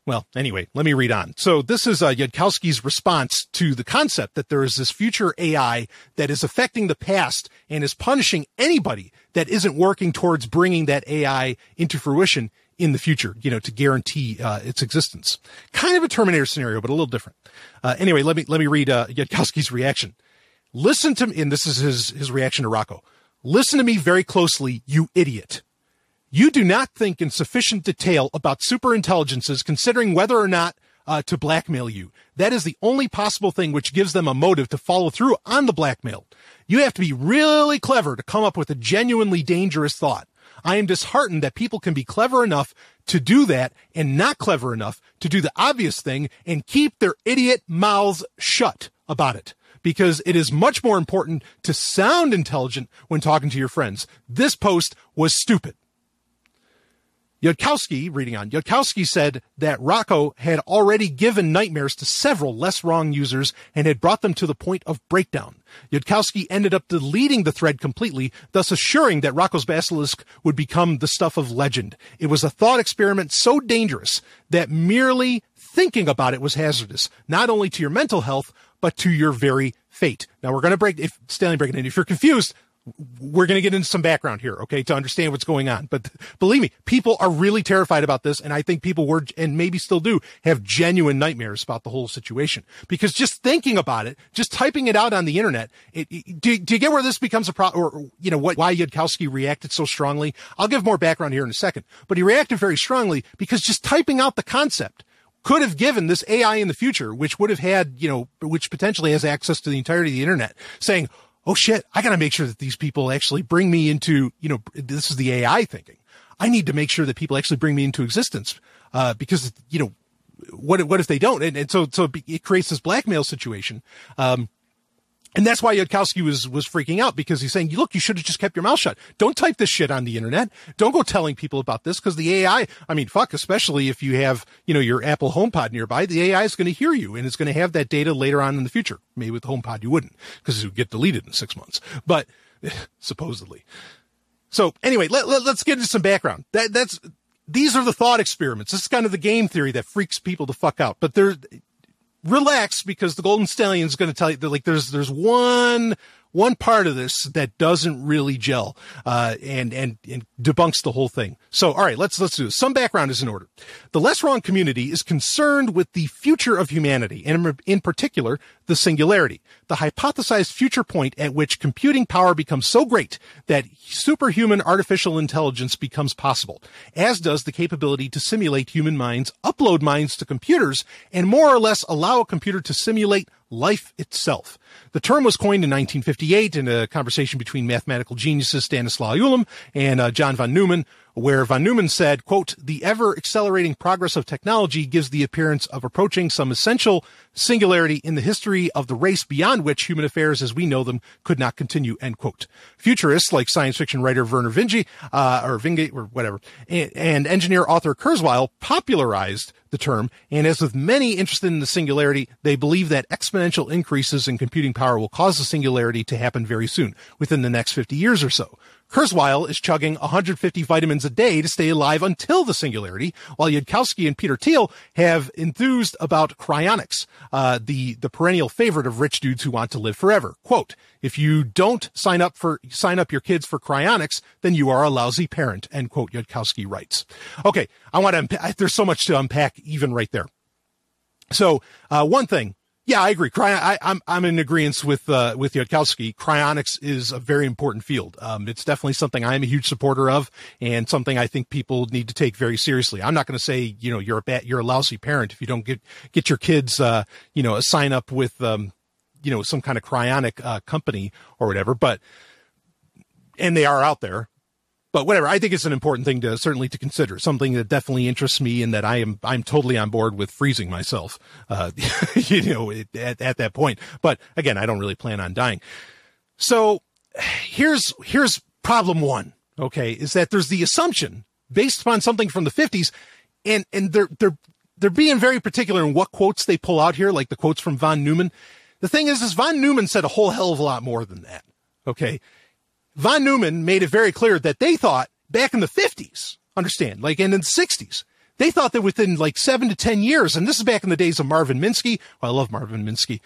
well, anyway, let me read on. So this is Yudkowsky's response to the concept that there is this future AI that is affecting the past and is punishing anybody that isn't working towards bringing that AI into fruition in the future, to guarantee its existence. Kind of a Terminator scenario, but a little different. Anyway, let me read Yudkowsky's reaction. Listen to me, and this is his reaction to Rocco. Listen to me very closely, you idiot. You do not think in sufficient detail about superintelligences considering whether or not to blackmail you. That is the only possible thing which gives them a motive to follow through on the blackmail. You have to be really clever to come up with a genuinely dangerous thought. I am disheartened that people can be clever enough to do that and not clever enough to do the obvious thing and keep their idiot mouths shut about it. Because it is much more important to sound intelligent when talking to your friends. This post was stupid. Yudkowsky said that Rocco had already given nightmares to several Less Wrong users and had brought them to the point of breakdown. Yudkowsky ended up deleting the thread completely, thus assuring that Rocco's Basilisk would become the stuff of legend. It was a thought experiment so dangerous that merely thinking about it was hazardous, not only to your mental health, but to your very fate. Now we're going to Stanley breaking in. If you're confused, we're going to get into some background here, okay, to understand what's going on. But believe me, people are really terrified about this. And I think people were, and maybe still do, have genuine nightmares about the whole situation. Because just thinking about it, just typing it out on the internet, do you get where this becomes a problem? Or, why Yudkowsky reacted so strongly? I'll give more background here in a second. But he reacted very strongly because just typing out the concept could have given this AI in the future, which would have had, which potentially has access to the entirety of the internet, saying, oh shit, I got to make sure that these people actually bring me into, this is the AI thinking. I need to make sure that people actually bring me into existence, because, what if they don't? And so it creates this blackmail situation. And that's why Yudkowsky was freaking out, because he's saying, look, you should have just kept your mouth shut. Don't type this shit on the internet. Don't go telling people about this, because the AI, especially if you have, your Apple HomePod nearby, the AI is going to hear you and it's going to have that data later on in the future. Maybe with the HomePod you wouldn't, because it would get deleted in 6 months, but supposedly. So anyway, let's get into some background. These are the thought experiments. This is kind of the game theory that freaks people the fuck out, but relax, because the Golden Stallion is going to tell you that, like, there's one one part of this that doesn't really gel, and debunks the whole thing. So, all right, let's do this. Some background is in order. The Less Wrong community is concerned with the future of humanity, and in particular, the singularity, the hypothesized future point at which computing power becomes so great that superhuman artificial intelligence becomes possible, as does the capability to simulate human minds, upload minds to computers, and more or less allow a computer to simulate life itself. The term was coined in 1958 in a conversation between mathematical geniuses Stanislaw Ulam and John von Neumann, where von Neumann said, quote, "The ever-accelerating progress of technology gives the appearance of approaching some essential singularity in the history of the race beyond which human affairs as we know them could not continue," end quote. Futurists like science fiction writer Werner Vinge, and engineer author Kurzweil popularized the term, and as with many interested in the singularity, they believe that exponential increases in computing power will cause the singularity to happen very soon, within the next 50 years or so. Kurzweil is chugging 150 vitamins a day to stay alive until the singularity, while Yudkowsky and Peter Thiel have enthused about cryonics, the perennial favorite of rich dudes who want to live forever. Quote, "If you don't sign up your kids for cryonics, then you are a lousy parent," end quote, Yudkowsky writes. Okay, there's so much to unpack even right there. So, one thing. Yeah, I agree. I'm in agreement with Yudkowsky. Cryonics is a very important field. It's definitely something I'm a huge supporter of, and something I think people need to take very seriously. I'm not going to say, you're a lousy parent if you don't get your kids, a sign up with, some kind of cryonic, company or whatever, and they are out there. But whatever, I think it's an important thing certainly to consider, something that definitely interests me, and that I'm totally on board with freezing myself, at that point. But again, I don't really plan on dying. So here's problem one, okay, is that there's the assumption based upon something from the 50s, and they're being very particular in what quotes they pull out here, like the quotes from von Neumann. The thing is von Neumann said a whole hell of a lot more than that, okay? Von Neumann made it very clear that they thought back in the 50s, understand, and in the 60s, they thought that within 7 to 10 years, and this is back in the days of Marvin Minsky. Well, I love Marvin Minsky.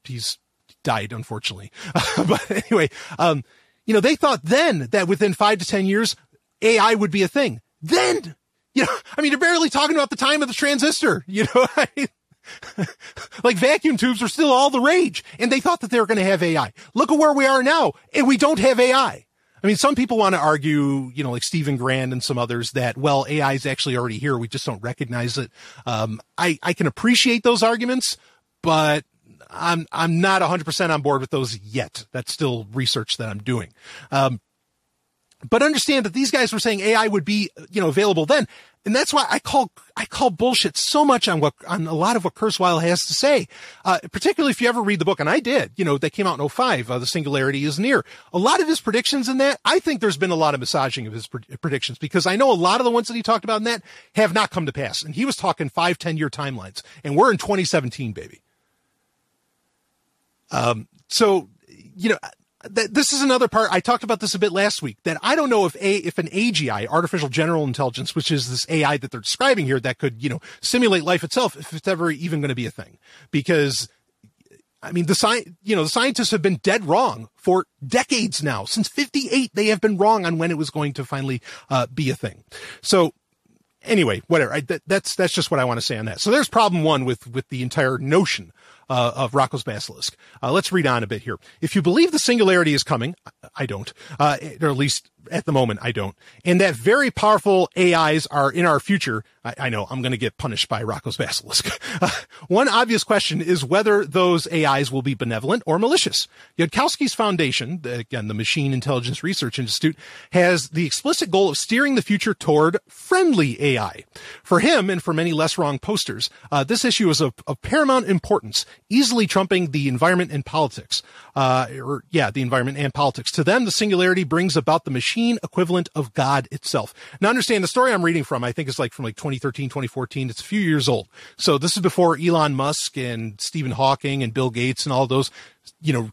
He's died, unfortunately. But anyway, they thought then that within 5 to 10 years, AI would be a thing. Then, you're barely talking about the time of the transistor, vacuum tubes are still all the rage, and they thought that they were going to have AI. Look at where we are now, and we don't have AI. Some people want to argue, like Stephen Grand and some others, that, well, AI is actually already here. We just don't recognize it. I can appreciate those arguments, but I'm not 100% on board with those yet. That's still research that I'm doing. But understand that these guys were saying AI would be, available then. And that's why I call bullshit so much on a lot of what Kurzweil has to say. Particularly if you ever read the book, and I did, that came out in 2005, The Singularity is Near. A lot of his predictions in that, I think there's been a lot of massaging of his predictions, because I know a lot of the ones that he talked about in that have not come to pass. And he was talking 5-10 year timelines, and we're in 2017, baby. This is another part. I talked about this a bit last week, that I don't know if an AGI, artificial general intelligence, which is this AI that they're describing here that could, simulate life itself, if it's ever even going to be a thing. Because, the scientists have been dead wrong for decades now. Since 58, they have been wrong on when it was going to finally, be a thing. So anyway, whatever. That's just what I want to say on that. So there's problem one with the entire notion of Rocco's basilisk. Let's read on a bit here. If you believe the singularity is coming, I don't, or at least at the moment, I don't, and that very powerful AIs are in our future, I know I'm going to get punished by Rocco's basilisk. One obvious question is whether those AIs will be benevolent or malicious. Yudkowsky's foundation, again, the Machine Intelligence Research Institute, has the explicit goal of steering the future toward friendly AI. For him, and for many less wrong posters, this issue is of paramount importance, easily trumping the environment and politics. The environment and politics. To them, the singularity brings about the machine equivalent of God itself. Now understand, the story I'm reading from, I think is from 2013, 2014. It's a few years old. So this is before Elon Musk and Stephen Hawking and Bill Gates and all those,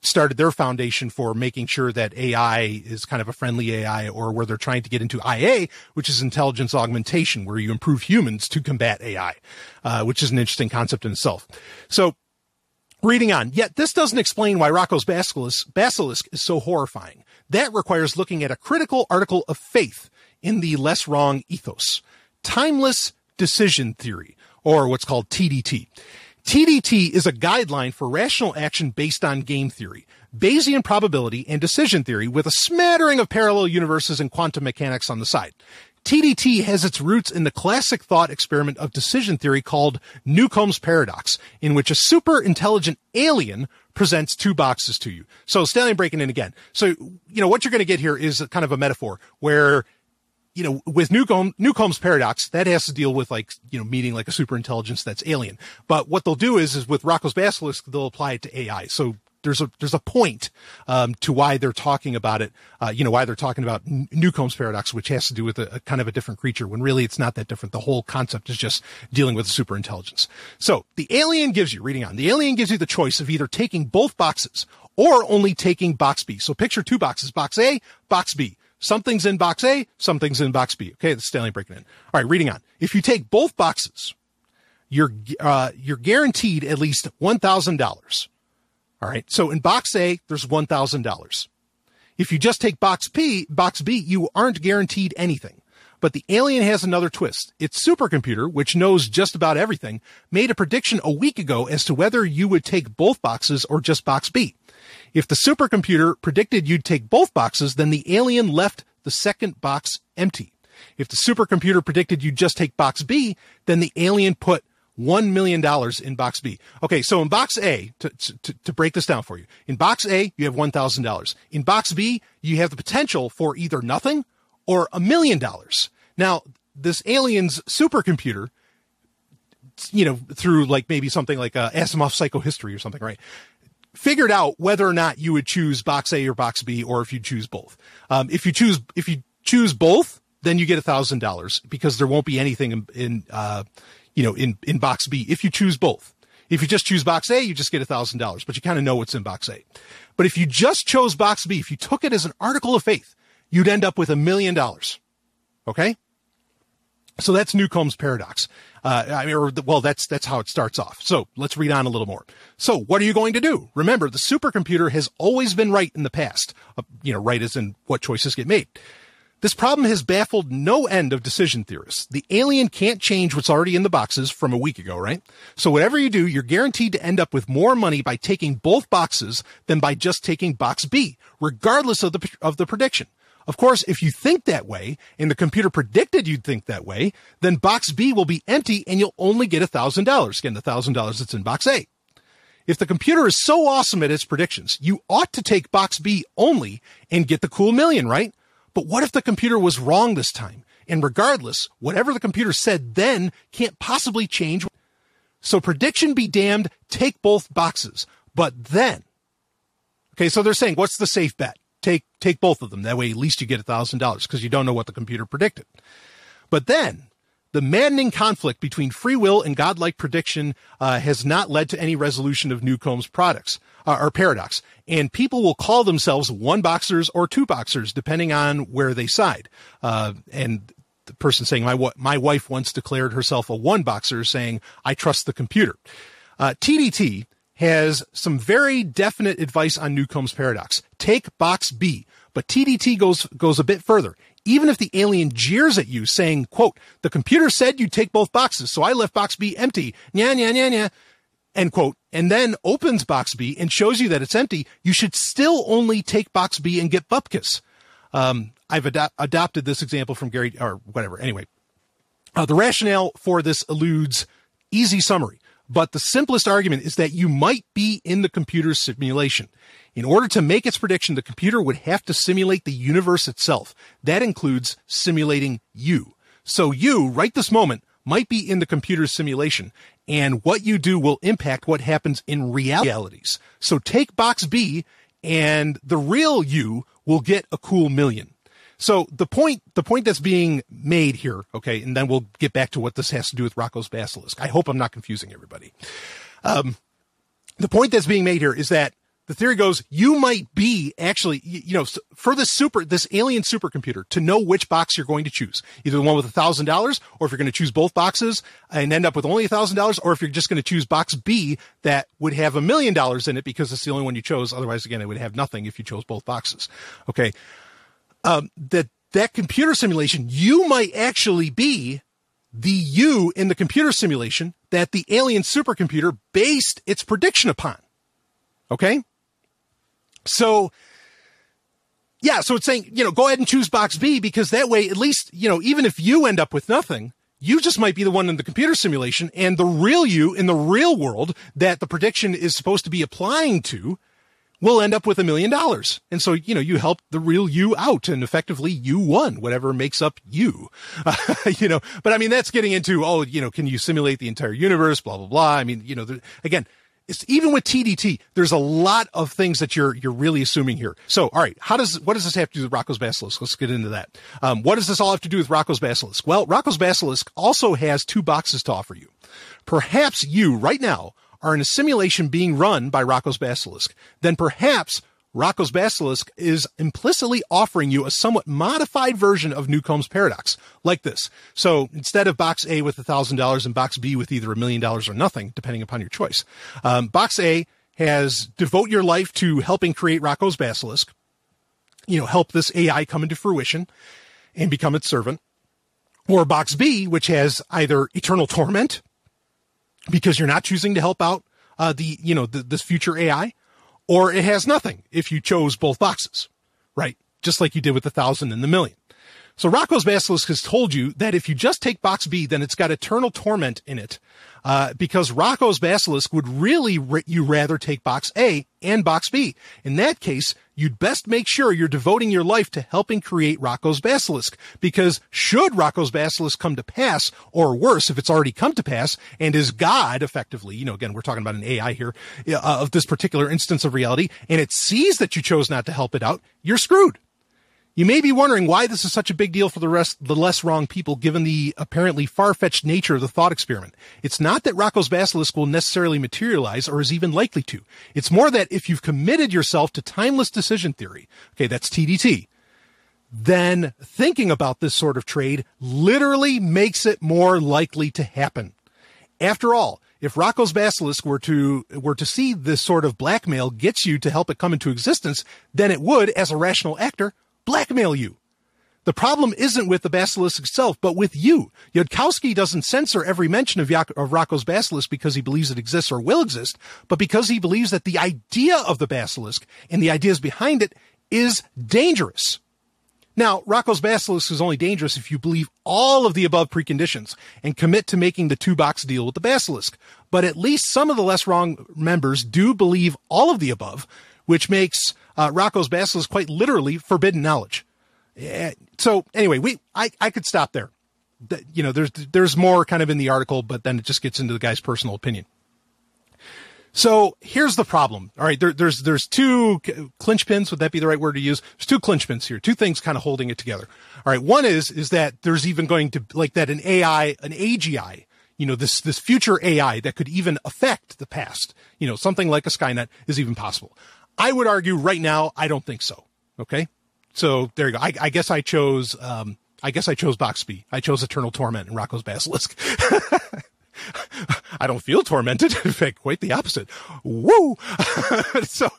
started their foundation for making sure that AI is kind of a friendly AI, or where they're trying to get into IA, which is intelligence augmentation, where you improve humans to combat AI, which is an interesting concept in itself. So Reading on. Yet this doesn't explain why Rocco's basilisk is so horrifying. That requires looking at a critical article of faith in the less wrong ethos. Timeless decision theory, or what's called TDT. TDT is a guideline for rational action based on game theory, Bayesian probability, and decision theory with a smattering of parallel universes and quantum mechanics on the side. TDT has its roots in the classic thought experiment of decision theory called Newcomb's paradox, in which a super intelligent alien presents two boxes to you. So Stallion breaking in again. So, what you're going to get here is kind of a metaphor where, with Newcomb's paradox, that has to deal with meeting like a super intelligence that's alien. But what they'll do is with Rocco's basilisk, they'll apply it to AI. So there's a point to why they're talking about it, why they're talking about Newcomb's paradox, which has to do with a kind of a different creature, when really it's not that different. The whole concept is just dealing with a super intelligence. So the alien gives you the choice of either taking both boxes or only taking box B. So picture two boxes, box A, box B. Something's in box A, something's in box B. Okay, that's Stanley breaking in. All right, reading on. If you take both boxes, you're guaranteed at least $1,000. All right. So in box A, there's $1,000. If you just take box B, you aren't guaranteed anything. But the alien has another twist. Its supercomputer, which knows just about everything, made a prediction a week ago as to whether you would take both boxes or just box B. If the supercomputer predicted you'd take both boxes, then the alien left the second box empty. If the supercomputer predicted you'd just take box B, then the alien put $1 million in box B. Okay, so in box A, to break this down for you, in box A, you have $1,000. In box B, you have the potential for either nothing or $1 million. Now, this alien's supercomputer, through maybe something like Asimov's psychohistory or something, right, figured out whether or not you would choose box A or box B, or if you choose both. If you choose both, then you get $1,000 because there won't be anything in box B. If you choose both, if you just choose box A, you just get $1,000, but you kind of know what's in box A. But if you just chose box B, if you took it as an article of faith, you'd end up with $1 million. Okay. So that's Newcomb's paradox. That's how it starts off. So let's read on a little more. So what are you going to do? Remember, the supercomputer has always been right in the past. Right as in what choices get made. This problem has baffled no end of decision theorists. The alien can't change what's already in the boxes from a week ago, right? So whatever you do, you're guaranteed to end up with more money by taking both boxes than by just taking box B, regardless of the prediction. Of course, if you think that way, and the computer predicted you'd think that way, then box B will be empty and you'll only get $1,000. Again, the $1,000 that's in box A. If the computer is so awesome at its predictions, you ought to take box B only and get the cool million, right? But what if the computer was wrong this time? And regardless, whatever the computer said then can't possibly change. So prediction be damned, take both boxes. But then, okay, so they're saying, what's the safe bet? Take both of them. That way, at least you get $1,000 because you don't know what the computer predicted. But then, the maddening conflict between free will and godlike prediction has not led to any resolution of Newcomb's paradox. And people will call themselves one boxers or two boxers, depending on where they side. And the person saying, my wife once declared herself a one boxer, saying, I trust the computer. TDT has some very definite advice on Newcomb's paradox. Take box B. But TDT goes a bit further. Even if the alien jeers at you saying, quote, the computer said you'd take both boxes, so I left box B empty, nya, nya, nya, nya, end quote, and then opens box B and shows you that it's empty, you should still only take box B and get bupkis. I've adopted this example from Gary, or whatever. Anyway, the rationale for this eludes easy summary. But the simplest argument is that you might be in the computer's simulation. In order to make its prediction, the computer would have to simulate the universe itself. That includes simulating you. So you, right this moment, might be in the computer's simulation, and what you do will impact what happens in realities. So take box B, and the real you will get a cool million. So the point that's being made here, okay, and then we'll get back to what this has to do with Rocco's basilisk. I hope I'm not confusing everybody. The point that's being made here is that the theory goes, you might be actually, for this alien supercomputer to know which box you're going to choose, either the one with $1,000, or if you're going to choose both boxes and end up with only $1,000, or if you're just going to choose box B that would have $1 million in it because it's the only one you chose. Otherwise, again, it would have nothing if you chose both boxes. Okay. That computer simulation, you might actually be the you in the computer simulation that the alien supercomputer based its prediction upon. Okay? So it's saying, go ahead and choose box B, because that way, at least, even if you end up with nothing, you just might be the one in the computer simulation, and the real you in the real world that the prediction is supposed to be applying to will end up with $1 million. And so, you help the real you out, and effectively you won whatever makes up you, but I mean, that's getting into, can you simulate the entire universe, blah, blah, blah. I mean, again, it's even with TDT, there's a lot of things that you're really assuming here. So, all right, what does this have to do with Rocko's Basilisk? Let's get into that. What does this all have to do with Rocko's Basilisk? Well, Rocko's Basilisk also has 2 boxes to offer you. Perhaps you right now are in a simulation being run by Rocko's Basilisk. Then perhaps Rocko's Basilisk is implicitly offering you a somewhat modified version of Newcomb's paradox, like this. So instead of box A with $1,000 and box B with either $1 million or nothing, depending upon your choice, box A has devote your life to helping create Rocko's Basilisk, help this AI come into fruition and become its servant. Or box B, which has either eternal torment, because you're not choosing to help out this future AI, or it has nothing if you chose both boxes, right? Just like you did with the 1,000 and the 1,000,000. So Rocko's Basilisk has told you that if you just take box B, then it's got eternal torment in it, because Rocko's Basilisk would really you rather take box A and box B. In that case, you'd best make sure you're devoting your life to helping create Rocko's Basilisk, because should Rocko's Basilisk come to pass, or worse, if it's already come to pass and is God effectively, again, we're talking about an AI here, of this particular instance of reality, and it sees that you chose not to help it out, you're screwed. You may be wondering why this is such a big deal for the less wrong people, given the apparently far-fetched nature of the thought experiment. It's not that Rocko's Basilisk will necessarily materialize or is even likely to. It's more that if you've committed yourself to timeless decision theory, okay, that's TDT, then thinking about this sort of trade literally makes it more likely to happen. After all, if Rocko's Basilisk were to see this sort of blackmail gets you to help it come into existence, then it would, as a rational actor, blackmail you. The problem isn't with the basilisk itself, but with you. Yudkowsky doesn't censor every mention of Rocko's Basilisk because he believes it exists or will exist, but because he believes that the idea of the basilisk and the ideas behind it is dangerous. Now, Rocko's Basilisk is only dangerous if you believe all of the above preconditions and commit to making the 2-box deal with the basilisk. But at least some of the less wrong members do believe all of the above, which makes Rocko's Basilisk quite literally forbidden knowledge. So anyway, I could stop there. There's more kind of in the article, but then it just gets into the guy's personal opinion. So here's the problem. All right, there's 2 clinch pins. Would that be the right word to use? There's 2 clinch pins here, 2 things kind of holding it together. All right, one is that there's even going to, like that an AI, an AGI, this future AI that could even affect the past, something like a Skynet is even possible. I would argue right now, I don't think so. Okay. So there you go. I guess I chose box B. I chose Eternal Torment and Rocko's Basilisk. I don't feel tormented. In fact, quite the opposite. Woo! So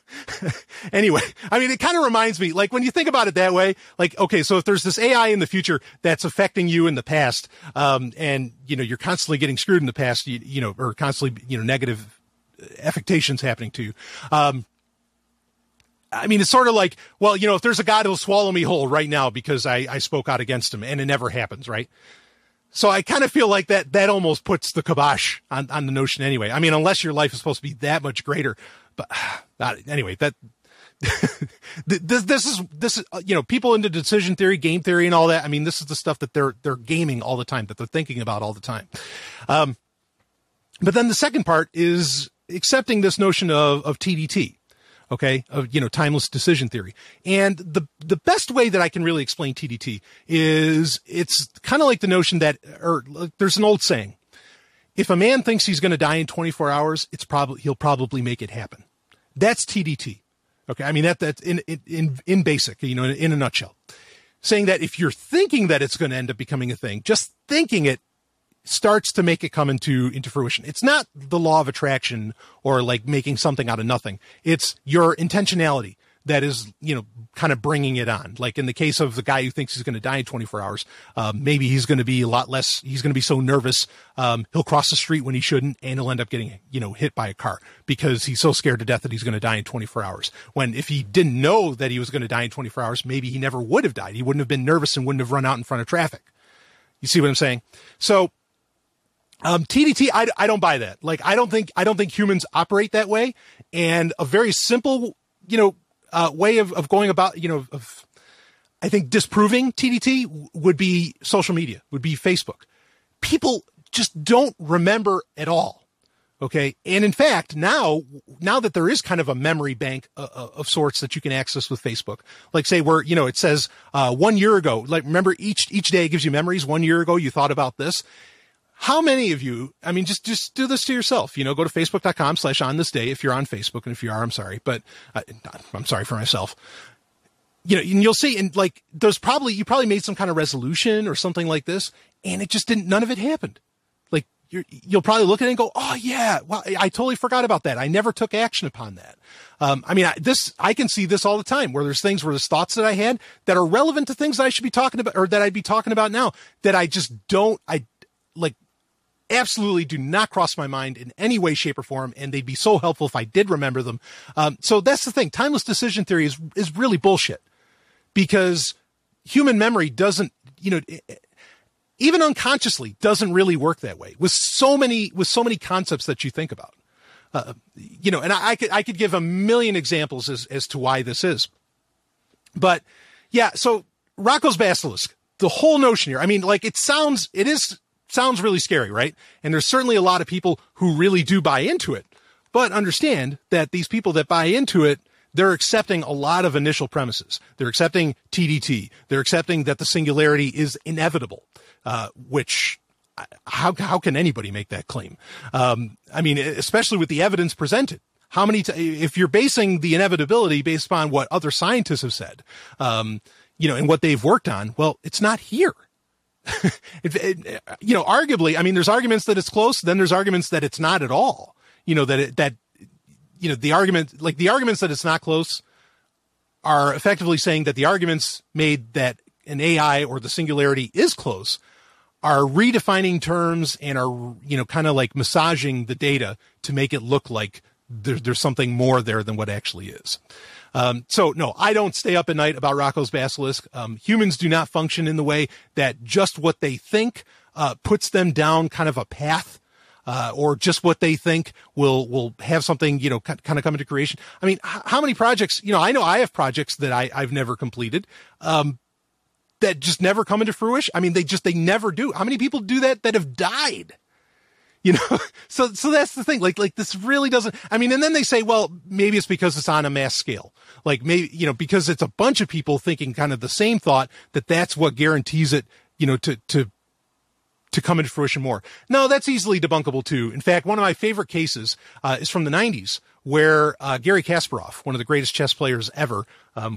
anyway, I mean, it kind of reminds me, like when you think about it that way, like, okay, so if there's this AI in the future that's affecting you in the past, and, you're constantly getting screwed in the past, or constantly, negative affectations happening to you. I mean, it's sort of like, well, if there's a God who'll swallow me whole right now because I spoke out against him, and it never happens, right? So I kind of feel like that almost puts the kibosh on the notion anyway. I mean, unless your life is supposed to be that much greater. But anyway, this is, people into decision theory, game theory and all that. I mean, this is the stuff that they're gaming all the time, that they're thinking about all the time. But then the second part is accepting this notion of TDT. Okay. Of, timeless decision theory. And the best way that I can really explain TDT is it's kind of like the notion that, there's an old saying, if a man thinks he's going to die in 24 hours, he'll probably make it happen. That's TDT. Okay. I mean, that's in basic, you know, in a nutshell, saying that if you're thinking that it's going to end up becoming a thing, just thinking it starts to make it come into fruition. It's not the law of attraction or like making something out of nothing. It's your intentionality that is, you know, kind of bringing it on. Like in the case of the guy who thinks he's going to die in 24 hours, maybe he's going to be a lot less, he's going to be so nervous, he'll cross the street when he shouldn't, and he'll end up getting, you know, hit by a car because he's so scared to death that he's going to die in 24 hours. When if he didn't know that he was going to die in 24 hours, maybe he never would have died. He wouldn't have been nervous and wouldn't have run out in front of traffic. You see what I'm saying? So, TDT, I don't buy that. Like, I don't think humans operate that way. And a very simple, you know, way of going about, you know, I think disproving TDT would be social media, would be Facebook. People just don't remember at all. Okay. And in fact, now that there is kind of a memory bank of sorts that you can access with Facebook, like say where, you know, it says, 1 year ago, like remember each day it gives you memories. 1 year ago, you thought about this. How many of you, I mean, just do this to yourself, you know, go to facebook.com/onthisday if you're on Facebook. And if you are, I'm sorry, but I'm sorry for myself. You know, and you'll see, and like, you probably made some kind of resolution or something like this, and it just none of it happened. Like you'll probably look at it and go, oh yeah, well, I totally forgot about that. I never took action upon that. I mean, I can see this all the time where there's thoughts that I had that are relevant to things that I should be talking about or that I'd be talking about now that I just absolutely do not cross my mind in any way, shape, or form, and they'd be so helpful if I did remember them. So that's the thing. Timeless decision theory is really bullshit because human memory doesn't, you know, even unconsciously doesn't really work that way with so many concepts that you think about. You know, and I could give a million examples as to why this is. But yeah, so Roko's basilisk, the whole notion here, I mean, like it sounds really scary, right? And there's certainly a lot of people who really do buy into it, but understand that these people that buy into it, they're accepting a lot of initial premises. They're accepting TDT. They're accepting that the singularity is inevitable, which how can anybody make that claim? I mean, especially with the evidence presented. How many, if you're basing the inevitability based upon what other scientists have said, you know, and what they've worked on, well, it's not here. You know, arguably, I mean, there's arguments that it's close. Then there's arguments that it's not at all. You know, you know, the arguments that it's not close are effectively saying that the arguments made that an AI or the singularity is close are redefining terms and are, you know, kind of like massaging the data to make it look like there's something more there than what actually is. So no, I don't stay up at night about Roko's basilisk. Humans do not function in the way that just what they think, puts them down kind of a path, or just what they think will have something, you know, kind of come into creation. I mean, how many projects, you know I have projects that I've never completed, that just never come into fruition. I mean, they never do. How many people do that have died? You know, so that's the thing. Like this really doesn't, I mean, and then they say, well, maybe it's because it's on a mass scale. Like maybe, you know, because it's a bunch of people thinking kind of the same thought that's what guarantees it, you know, to come into fruition more. No, that's easily debunkable too. In fact, one of my favorite cases, is from the 90s where, Garry Kasparov, one of the greatest chess players ever,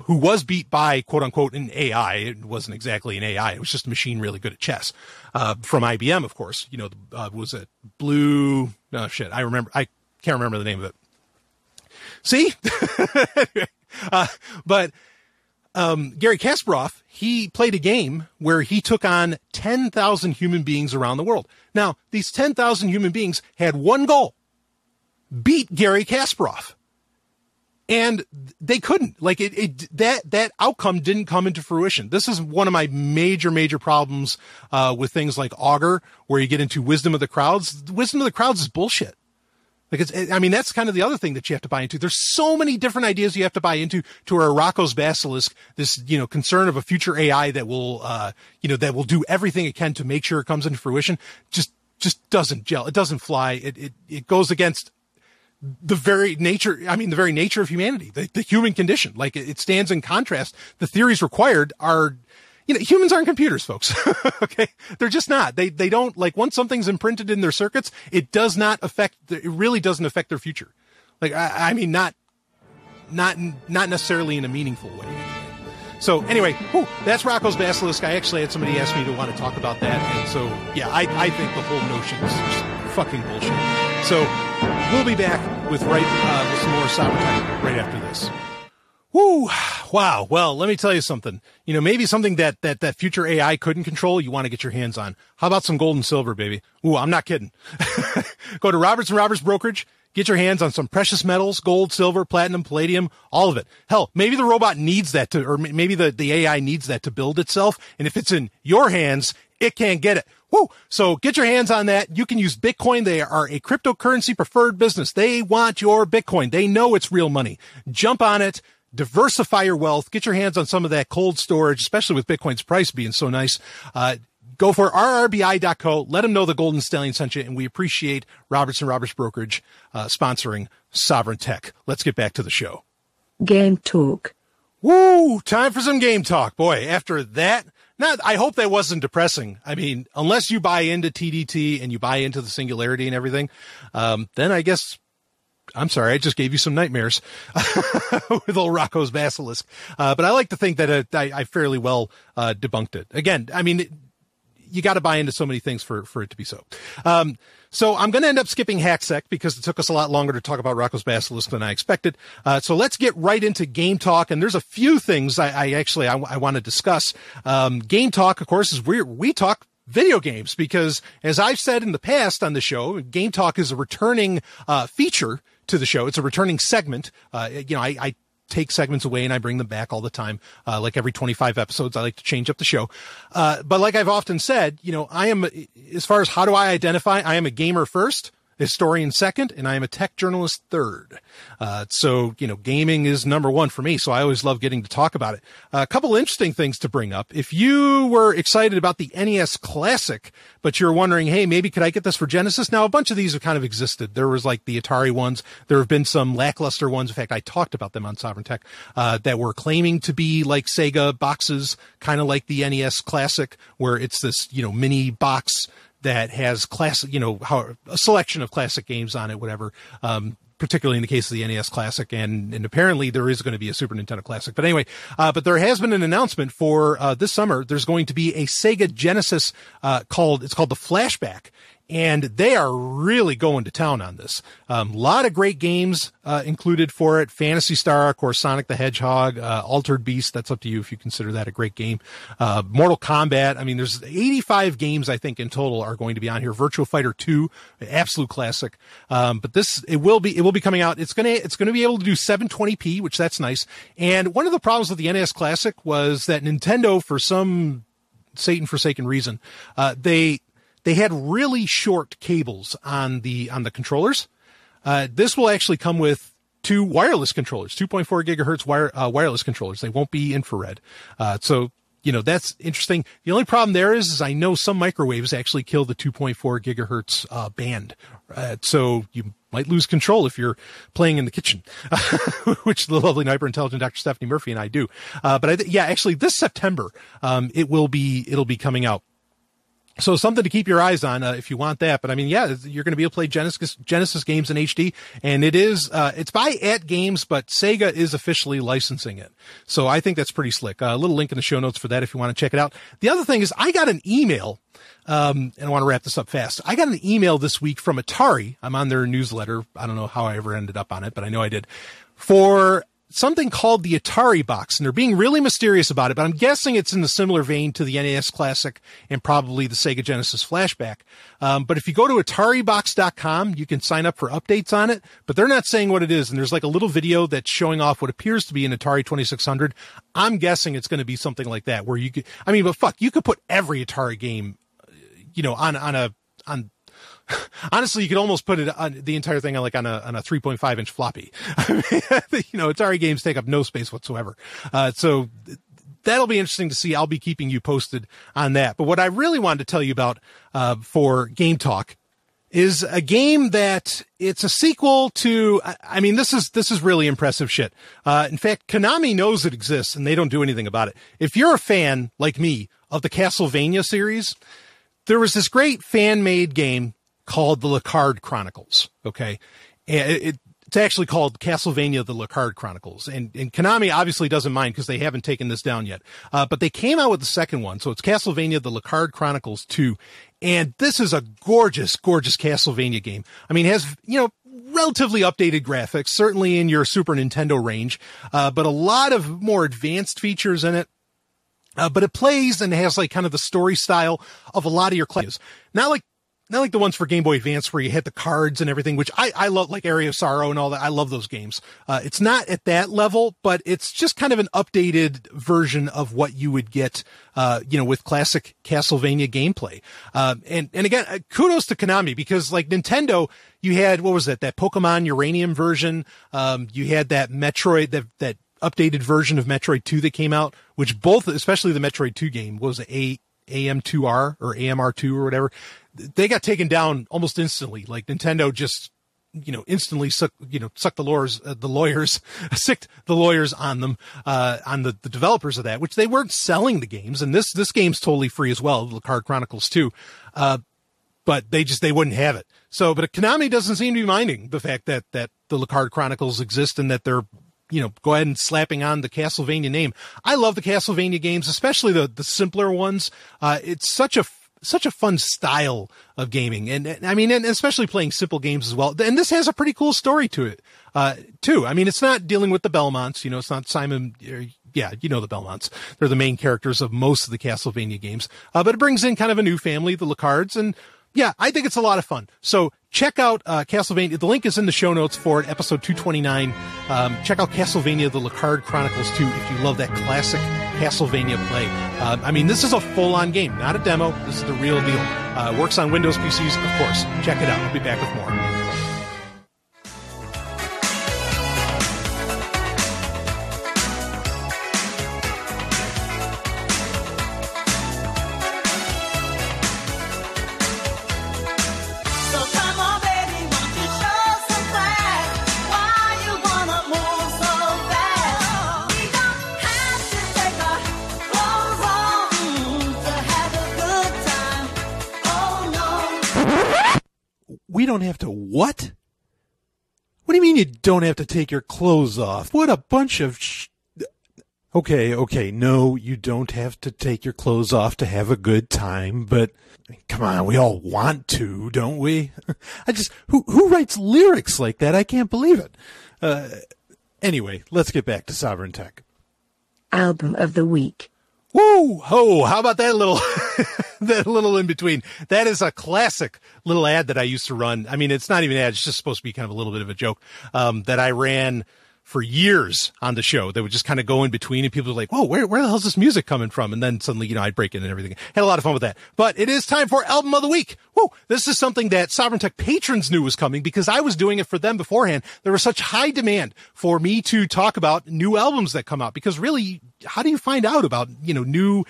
who was beat by quote unquote an AI. It wasn't exactly an AI. It was just a machine really good at chess, from IBM, of course, you know, was it Blue? No shit. I can't remember the name of it. See? But Garry Kasparov, he played a game where he took on 10,000 human beings around the world. Now, these 10,000 human beings had one goal: beat Garry Kasparov. And they couldn't. Like that outcome didn't come into fruition. This is one of my major problems with things like Augur, where you get into wisdom of the crowds. The wisdom of the crowds is bullshit. Like I mean, that's kind of the other thing that you have to buy into. There's so many different ideas you have to buy into to where Roko's basilisk, this, you know, concern of a future AI that will, you know, that will do everything it can to make sure it comes into fruition, just doesn't gel. It doesn't fly. It goes against the very nature of humanity, the human condition. Like it stands in contrast. The theories required are, you know, humans aren't computers, folks. Okay. They're just not. They don't, like, once something's imprinted in their circuits, it really doesn't affect their future. Like, I mean, not not necessarily in a meaningful way. So anyway, that's Rocko's Basilisk. I actually had somebody ask me to want to talk about that, and so yeah, I think the whole notion is just fucking bullshit. So we'll be back with some more Sovryn Tech right after this. Woo! Wow. Well, let me tell you something. Maybe something that future AI couldn't control, you want to get your hands on. How about some gold and silver, baby? Ooh, I'm not kidding. Go to Roberts & Roberts Brokerage. Get your hands on some precious metals, gold, silver, platinum, palladium, all of it. Hell, maybe the robot needs that or maybe the AI needs that to build itself. And if it's in your hands, it can't get it. Woo! So get your hands on that. You can use Bitcoin. They are a cryptocurrency preferred business. They want your Bitcoin. They know it's real money. Jump on it. Diversify your wealth. Get your hands on some of that cold storage, especially with Bitcoin's price being so nice. Go for rrbi.co. Let them know the Golden Stallion sent you, and we appreciate Roberts & Roberts Brokerage sponsoring Sovryn Tech. Let's get back to the show. Game talk. Woo! Time for some game talk. Boy, after that, I hope that wasn't depressing. I mean, unless you buy into TDT and you buy into the singularity and everything, then I guess... I'm sorry, I just gave you some nightmares with old Rocko's Basilisk. But I like to think that I fairly well debunked it. Again, I mean, you got to buy into so many things for it to be so. So I'm going to end up skipping HackSec because it took us a lot longer to talk about Rocko's Basilisk than I expected. So let's get right into game talk. And there's a few things I want to discuss. Game talk, of course, is we talk video games because, as I've said in the past on the show, Game Talk is a returning feature to the show. It's a returning segment. I take segments away and I bring them back all the time. Like every 25 episodes, I like to change up the show. But like I've often said, I am, as far as how do I identify, I am a gamer first, a historian second, and I am a tech journalist third. So gaming is number one for me. So I always love getting to talk about it. A couple interesting things to bring up. If you were excited about the NES Classic, but you're wondering, hey, maybe could I get this for Genesis? Now, a bunch of these have kind of existed. There was like the Atari ones. There have been some lackluster ones. In fact, I talked about them on Sovryn Tech, that were claiming to be like Sega boxes, kind of like the NES Classic, where it's this, mini box that has classic, a selection of classic games on it, whatever. Particularly in the case of the NES Classic, and apparently there is going to be a Super Nintendo Classic. But anyway, but there has been an announcement for this summer. There's going to be a Sega Genesis called the Flashback. And they are really going to town on this. A lot of great games included for it. Phantasy Star, of course, Sonic the Hedgehog, Altered Beast. That's up to you if you consider that a great game. Mortal Kombat. I mean, there's 85 games, I think, in total are going to be on here. Virtua Fighter 2, absolute classic. But it will be coming out. It's going to be able to do 720p, which that's nice. And one of the problems with the NES Classic was that Nintendo, for some Satan-forsaken reason, they had really short cables on the controllers. This will actually come with two wireless controllers, 2.4 gigahertz wireless controllers. They won't be infrared. So that's interesting. The only problem there is I know some microwaves actually kill the 2.4 gigahertz band. So you might lose control if you're playing in the kitchen, which the lovely and hyper-intelligent Dr. Stephanie Murphy and I do. But actually this September, it'll be coming out. So something to keep your eyes on if you want that. But I mean, yeah, you're going to be able to play Genesis games in HD, and it's by @Games, but Sega is officially licensing it. So I think that's pretty slick. A little link in the show notes for that if you want to check it out. The other thing is I got an email, and I want to wrap this up fast. I got an email this week from Atari. I'm on their newsletter. I don't know how I ever ended up on it, but I know I did, for something called the Atari box, and they're being really mysterious about it, but I'm guessing it's in the similar vein to the NES Classic and probably the Sega Genesis Flashback. But if you go to ataribox.com, you can sign up for updates on it, but they're not saying what it is. And there's like a little video that's showing off what appears to be an Atari 2600. I'm guessing it's going to be something like that, where you could, you could put every Atari game, on honestly, you could almost put it on the entire thing on a 3.5 inch floppy. Atari games take up no space whatsoever. So that'll be interesting to see. I'll be keeping you posted on that. But what I really wanted to tell you about, for Game Talk is a game that it's a sequel to, this is really impressive shit. In fact, Konami knows it exists and they don't do anything about it. If you're a fan like me of the Castlevania series, there was this great fan-made game called the Lacard Chronicles. Okay. And It's actually called Castlevania The Lacard Chronicles. And Konami obviously doesn't mind because they haven't taken this down yet. But they came out with the second one. So it's Castlevania The Lacard Chronicles 2. And this is a gorgeous, gorgeous Castlevania game. I mean, it has, relatively updated graphics, certainly in your Super Nintendo range, but a lot of more advanced features in it. But it plays and has like kind of the story style of a lot of your classes. Not like the ones for Game Boy Advance where you hit the cards and everything, which I love, like Area of Sorrow and all that. I love those games. It's not at that level, but it's just kind of an updated version of what you would get, with classic Castlevania gameplay. And again, kudos to Konami because like Nintendo, you had, what was that Pokemon Uranium version? You had that Metroid, that updated version of Metroid 2 that came out, which both, especially the Metroid 2 game, was AM2R or AMR2 or whatever. They got taken down almost instantly. Like Nintendo just, instantly sicked the lawyers on them, on the developers of that, which they weren't selling the games. And this game's totally free as well, the Lacard Chronicles 2. But they wouldn't have it. So, but Konami doesn't seem to be minding the fact that the Lacard Chronicles exist and that they're, go ahead and slapping on the Castlevania name. I love the Castlevania games, especially the simpler ones. It's such a fun style of gaming. And especially playing simple games as well. And this has a pretty cool story to it, too. I mean, it's not dealing with the Belmonts, it's not Simon, the Belmonts. They're the main characters of most of the Castlevania games. But it brings in kind of a new family, the Lacards, and yeah, I think it's a lot of fun. So check out Castlevania. The link is in the show notes for it, episode 229. Check out Castlevania The Lacard Chronicles 2 if you love that classic Castlevania play. This is a full-on game, not a demo. This is the real deal. Works on Windows PCs, of course. Check it out. I'll be back with more. We don't have to what? What do you mean you don't have to take your clothes off? What a bunch of Okay, no, you don't have to take your clothes off to have a good time, but come on, we all want to, don't we? Who writes lyrics like that? I can't believe it. Anyway, let's get back to Sovryn Tech. Album of the week. Woo! Ho! How about that little, that little in between? That is a classic little ad that I used to run. I mean, it's not even an ad. It's just supposed to be kind of a little bit of a joke, that I ran for years on the show. They would just kind of go in between and people were like, whoa, where the hell is this music coming from? And then suddenly, I'd break in and everything. Had a lot of fun with that. But it is time for Album of the Week. Woo! This is something that Sovryn Tech patrons knew was coming because I was doing it for them beforehand. There was such high demand for me to talk about new albums that come out because really, how do you find out about, new,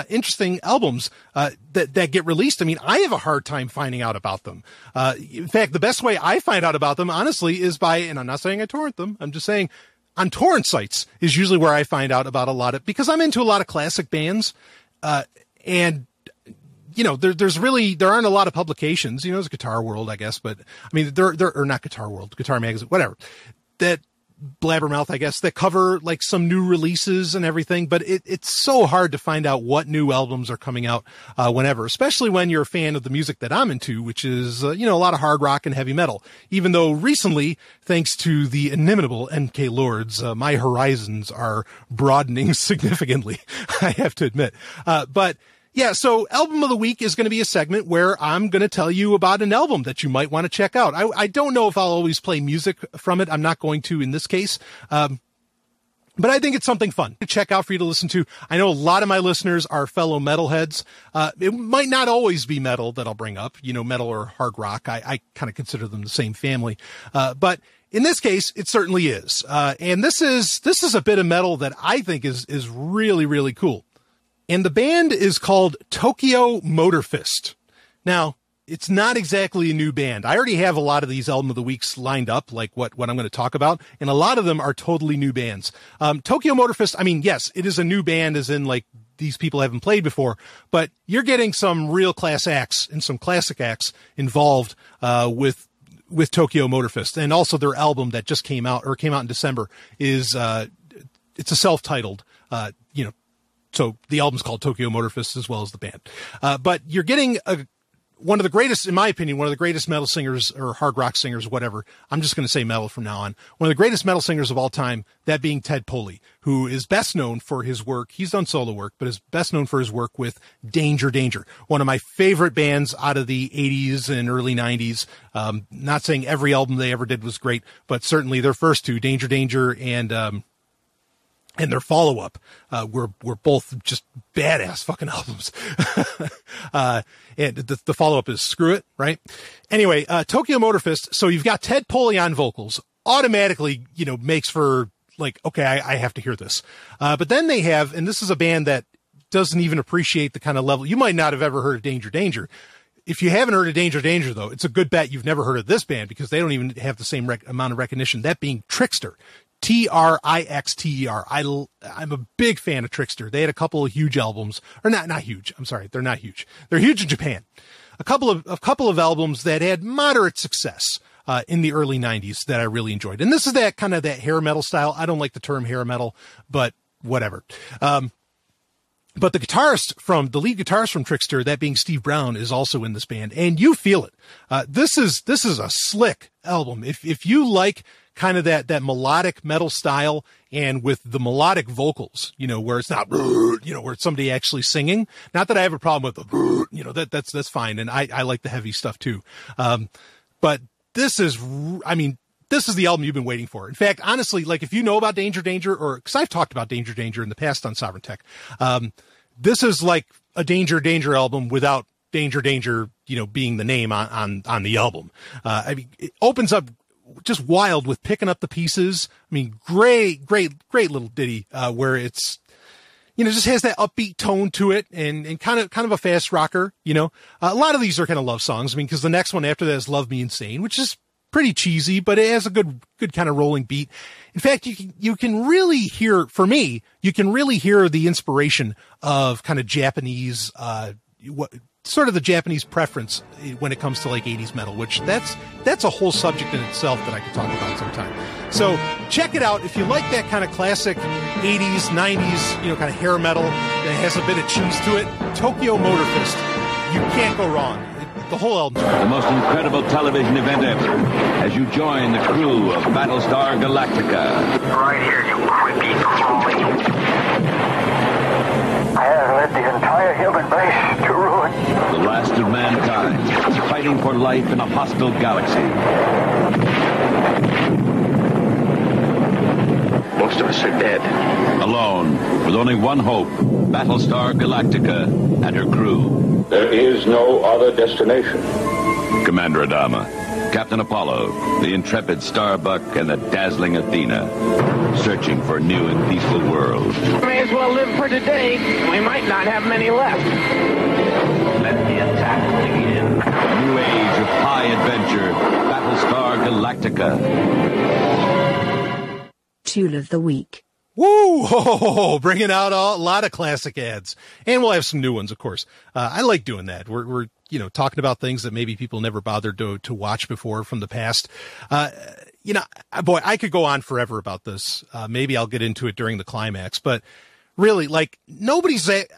interesting albums, that get released? I mean, I have a hard time finding out about them. In fact, the best way I find out about them, honestly, is by, and I'm not saying I torrent them, I'm just saying on torrent sites is usually where I find out about a lot of, because I'm into a lot of classic bands, and there aren't a lot of publications, there's Guitar World, I guess, but I mean, there are not Guitar World, Guitar Magazine, whatever, that Blabbermouth, I guess, that cover like some new releases and everything, but it's so hard to find out what new albums are coming out, whenever, especially when you're a fan of the music that I'm into, which is, a lot of hard rock and heavy metal, even though recently, thanks to the inimitable NK Lords, my horizons are broadening significantly, I have to admit. But yeah, so Album of the Week is going to be a segment where I'm going to tell you about an album that you might want to check out. I don't know if I'll always play music from it. I'm not going to in this case. But I think it's something fun to check out for you to listen to. I know a lot of my listeners are fellow metalheads. It might not always be metal that I'll bring up, metal or hard rock. I kind of consider them the same family. But in this case, it certainly is. And this is a bit of metal that I think is really, really cool. And the band is called Tokyo Motor Fist. Now, it's not exactly a new band. I already have a lot of these Album of the Weeks lined up, like what I'm going to talk about, and a lot of them are totally new bands. Tokyo Motor Fist, I mean, yes, it is a new band as in like these people haven't played before, but you're getting some real class acts and some classic acts involved, with with Tokyo Motor Fist. And also their album that just came out in December is, it's a self-titled, so the album's called Tokyo Motor Fist as well as the band. But you're getting one of the greatest, in my opinion, one of the greatest metal singers or hard rock singers, whatever. I'm just going to say metal from now on. One of the greatest metal singers of all time, that being Ted Poley, who is best known for his work. He's done solo work, but is best known for his work with Danger Danger, one of my favorite bands out of the 80s and early 90s. Not saying every album they ever did was great, but certainly their first two, Danger Danger and their follow-up were both just badass fucking albums. And the follow-up is Screw It, right? Anyway, Tokyo Motor Fist. So you've got Ted Poley on vocals. Automatically, makes for like, okay, I have to hear this. But then they have, and this is a band that doesn't even appreciate the kind of level. You might not have ever heard of Danger Danger. If you haven't heard of Danger Danger, though, it's a good bet you've never heard of this band because they don't even have the same amount of recognition. That being Trickster. Trixter. I'm a big fan of Trickster. They had a couple of huge albums, or not huge. I'm sorry. They're not huge. They're huge in Japan. A couple of albums that had moderate success, in the early 90s that I really enjoyed. And this is that kind of that hair metal style. I don't like the term hair metal, but whatever. But the lead guitarist from Trickster, that being Steve Brown, is also in this band, and you feel it. This is a slick album. If you like kind of that melodic metal style and with the melodic vocals, where it's not, where it's somebody actually singing. Not that I have a problem with the, that's fine. And I like the heavy stuff too. But this is the album you've been waiting for. In fact, honestly, like if you know about Danger Danger, or because I've talked about Danger Danger in the past on Sovryn Tech, this is like a Danger Danger album without Danger Danger, being the name on the album. It opens up just wild with picking up the pieces. Great little ditty, where it's, just has that upbeat tone to it and kind of a fast rocker, a lot of these are kind of love songs. Because the next one after that is Love Me Insane, which is pretty cheesy, but it has a good kind of rolling beat. In fact, you can really hear, for me, the inspiration of kind of Japanese, sort of the Japanese preference when it comes to like 80s metal, which that's a whole subject in itself that I could talk about sometime. So check it out. If you like that kind of classic 80s, 90s, kind of hair metal that has a bit of cheese to it, Tokyo Motor Fist, you can't go wrong. The whole album. The most incredible television event ever as you join the crew of Battlestar Galactica. Right here, you creepy crawly. I have led the entire human race to ruin. The last of mankind, fighting for life in a hostile galaxy. Most of us are dead. Alone, with only one hope, Battlestar Galactica and her crew. There is no other destination. Commander Adama, Captain Apollo, the intrepid Starbuck, and the dazzling Athena, searching for a new and peaceful world. May as well live for today. We might not have many left. Let the attack begin. A new age of high adventure, Battlestar Galactica. Tool of the Week. Woo! Bringing out a lot of classic ads. And we'll have some new ones, of course. I like doing that. We're talking about things that maybe people never bothered to watch before from the past. Boy, I could go on forever about this. Maybe I'll get into it during the climax, but really, like,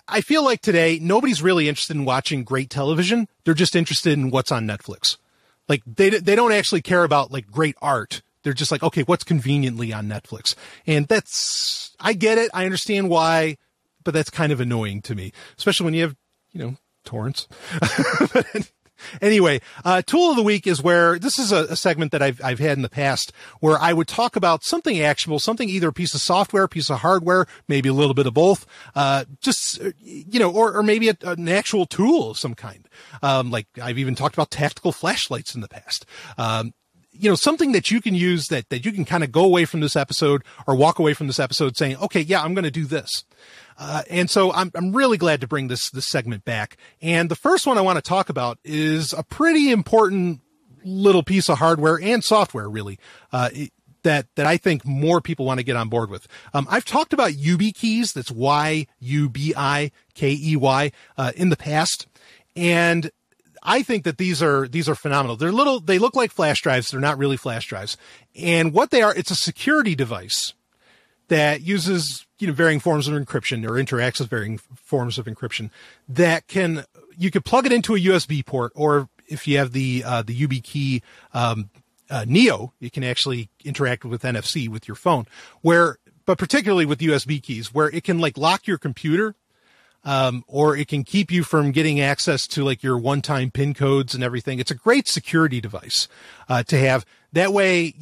I feel like today, nobody's really interested in watching great television. They're just interested in what's on Netflix. Like, they don't actually care about, like, great art. They're just like, okay, what's conveniently on Netflix? And I get it. I understand why, but that's kind of annoying to me, especially when you have, torrents. Anyway, Tool of the Week is where this is a segment that I've had in the past where I would talk about something actionable, something either a piece of software, a piece of hardware, maybe a little bit of both, or maybe an actual tool of some kind. Like I've even talked about tactical flashlights in the past. Something that you can use that you can kind of go away from this episode or walk away from this episode saying, okay, yeah, I'm going to do this. And so I'm really glad to bring this segment back. And the first one I want to talk about is a pretty important little piece of hardware and software, really, that I think more people want to get on board with. I've talked about YubiKeys. That's YUBIKEY, in the past. And I think that these are phenomenal. They look like flash drives. They're not really flash drives. And what they are, it's a security device that uses, varying forms of encryption or interacts with varying forms of encryption that you could plug it into a USB port, or if you have the YubiKey, Neo, you can actually interact with NFC with your phone, but particularly with USB keys, where it can like lock your computer, or it can keep you from getting access to like your one-time PIN codes and everything. It's a great security device, to have. That way,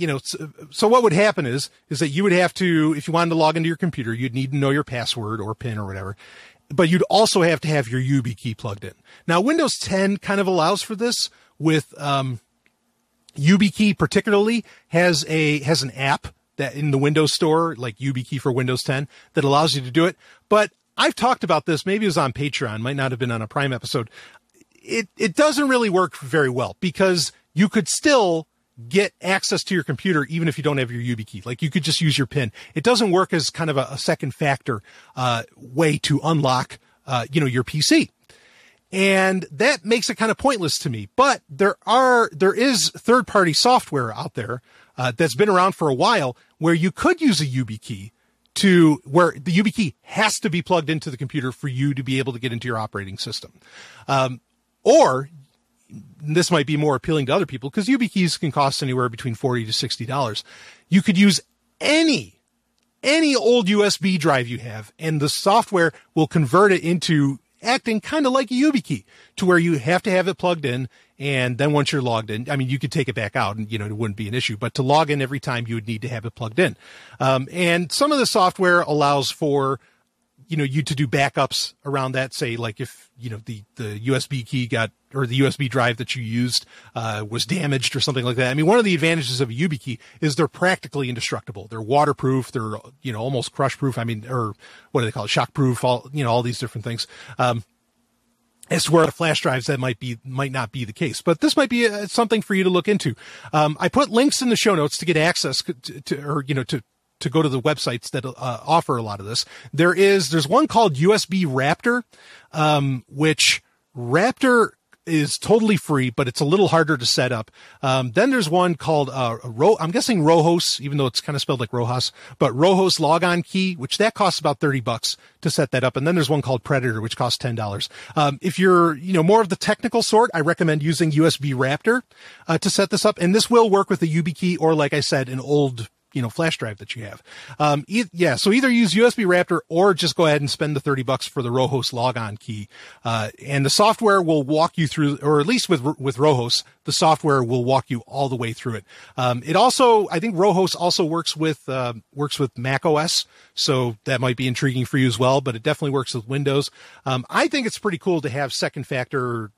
so what would happen is that you would have to, if you wanted to log into your computer, you'd need to know your password or PIN or whatever, but you'd also have to have your YubiKey plugged in. Now, Windows 10 kind of allows for this with, YubiKey particularly has an app that in the Windows Store, like YubiKey for Windows 10, that allows you to do it. But I've talked about this, maybe it was on Patreon, might not have been on a Prime episode. It doesn't really work very well because you could still get access to your computer even if you don't have your YubiKey. Like you could just use your PIN. It doesn't work as kind of a second factor way to unlock your PC. And that makes it kind of pointless to me. But there is third-party software out there that's been around for a while where you could use a YubiKey where the YubiKey has to be plugged into the computer for you to be able to get into your operating system. Or this might be more appealing to other people because YubiKeys can cost anywhere between $40 to $60. You could use any old USB drive you have, and the software will convert it into acting kind of like a YubiKey to where you have to have it plugged in. And then once you're logged in, I mean, you could take it back out and, it wouldn't be an issue, but to log in every time you would need to have it plugged in. And some of the software allows for, you to do backups around that. Say like if, the USB key or the USB drive that you used, was damaged or something like that. I mean, one of the advantages of a YubiKey is they're practically indestructible. They're waterproof. They're, almost crush proof. I mean, or what do they call it? Shock proof, all these different things. As to where the flash drives, that might not be the case, but this might be something for you to look into. I put links in the show notes to get access to go to the websites that offer a lot of this. There's one called USB Raptor, which Raptor is totally free, but it's a little harder to set up. Then there's one called I'm guessing Rojos, even though it's kind of spelled like Rojas, but Rojos Logon Key, which that costs about $30 to set that up. And then there's one called Predator, which costs $10. If you're more of the technical sort, I recommend using USB Raptor to set this up, and this will work with a YubiKey or, like I said, an old flash drive that you have. So either use USB Raptor or just go ahead and spend the $30 for the Rojos Logon Key. And the software will walk you through, or at least with Rojos, the software will walk you all the way through it. I think Rojos also works with Mac OS. So that might be intriguing for you as well, but it definitely works with Windows. I think it's pretty cool to have a second factor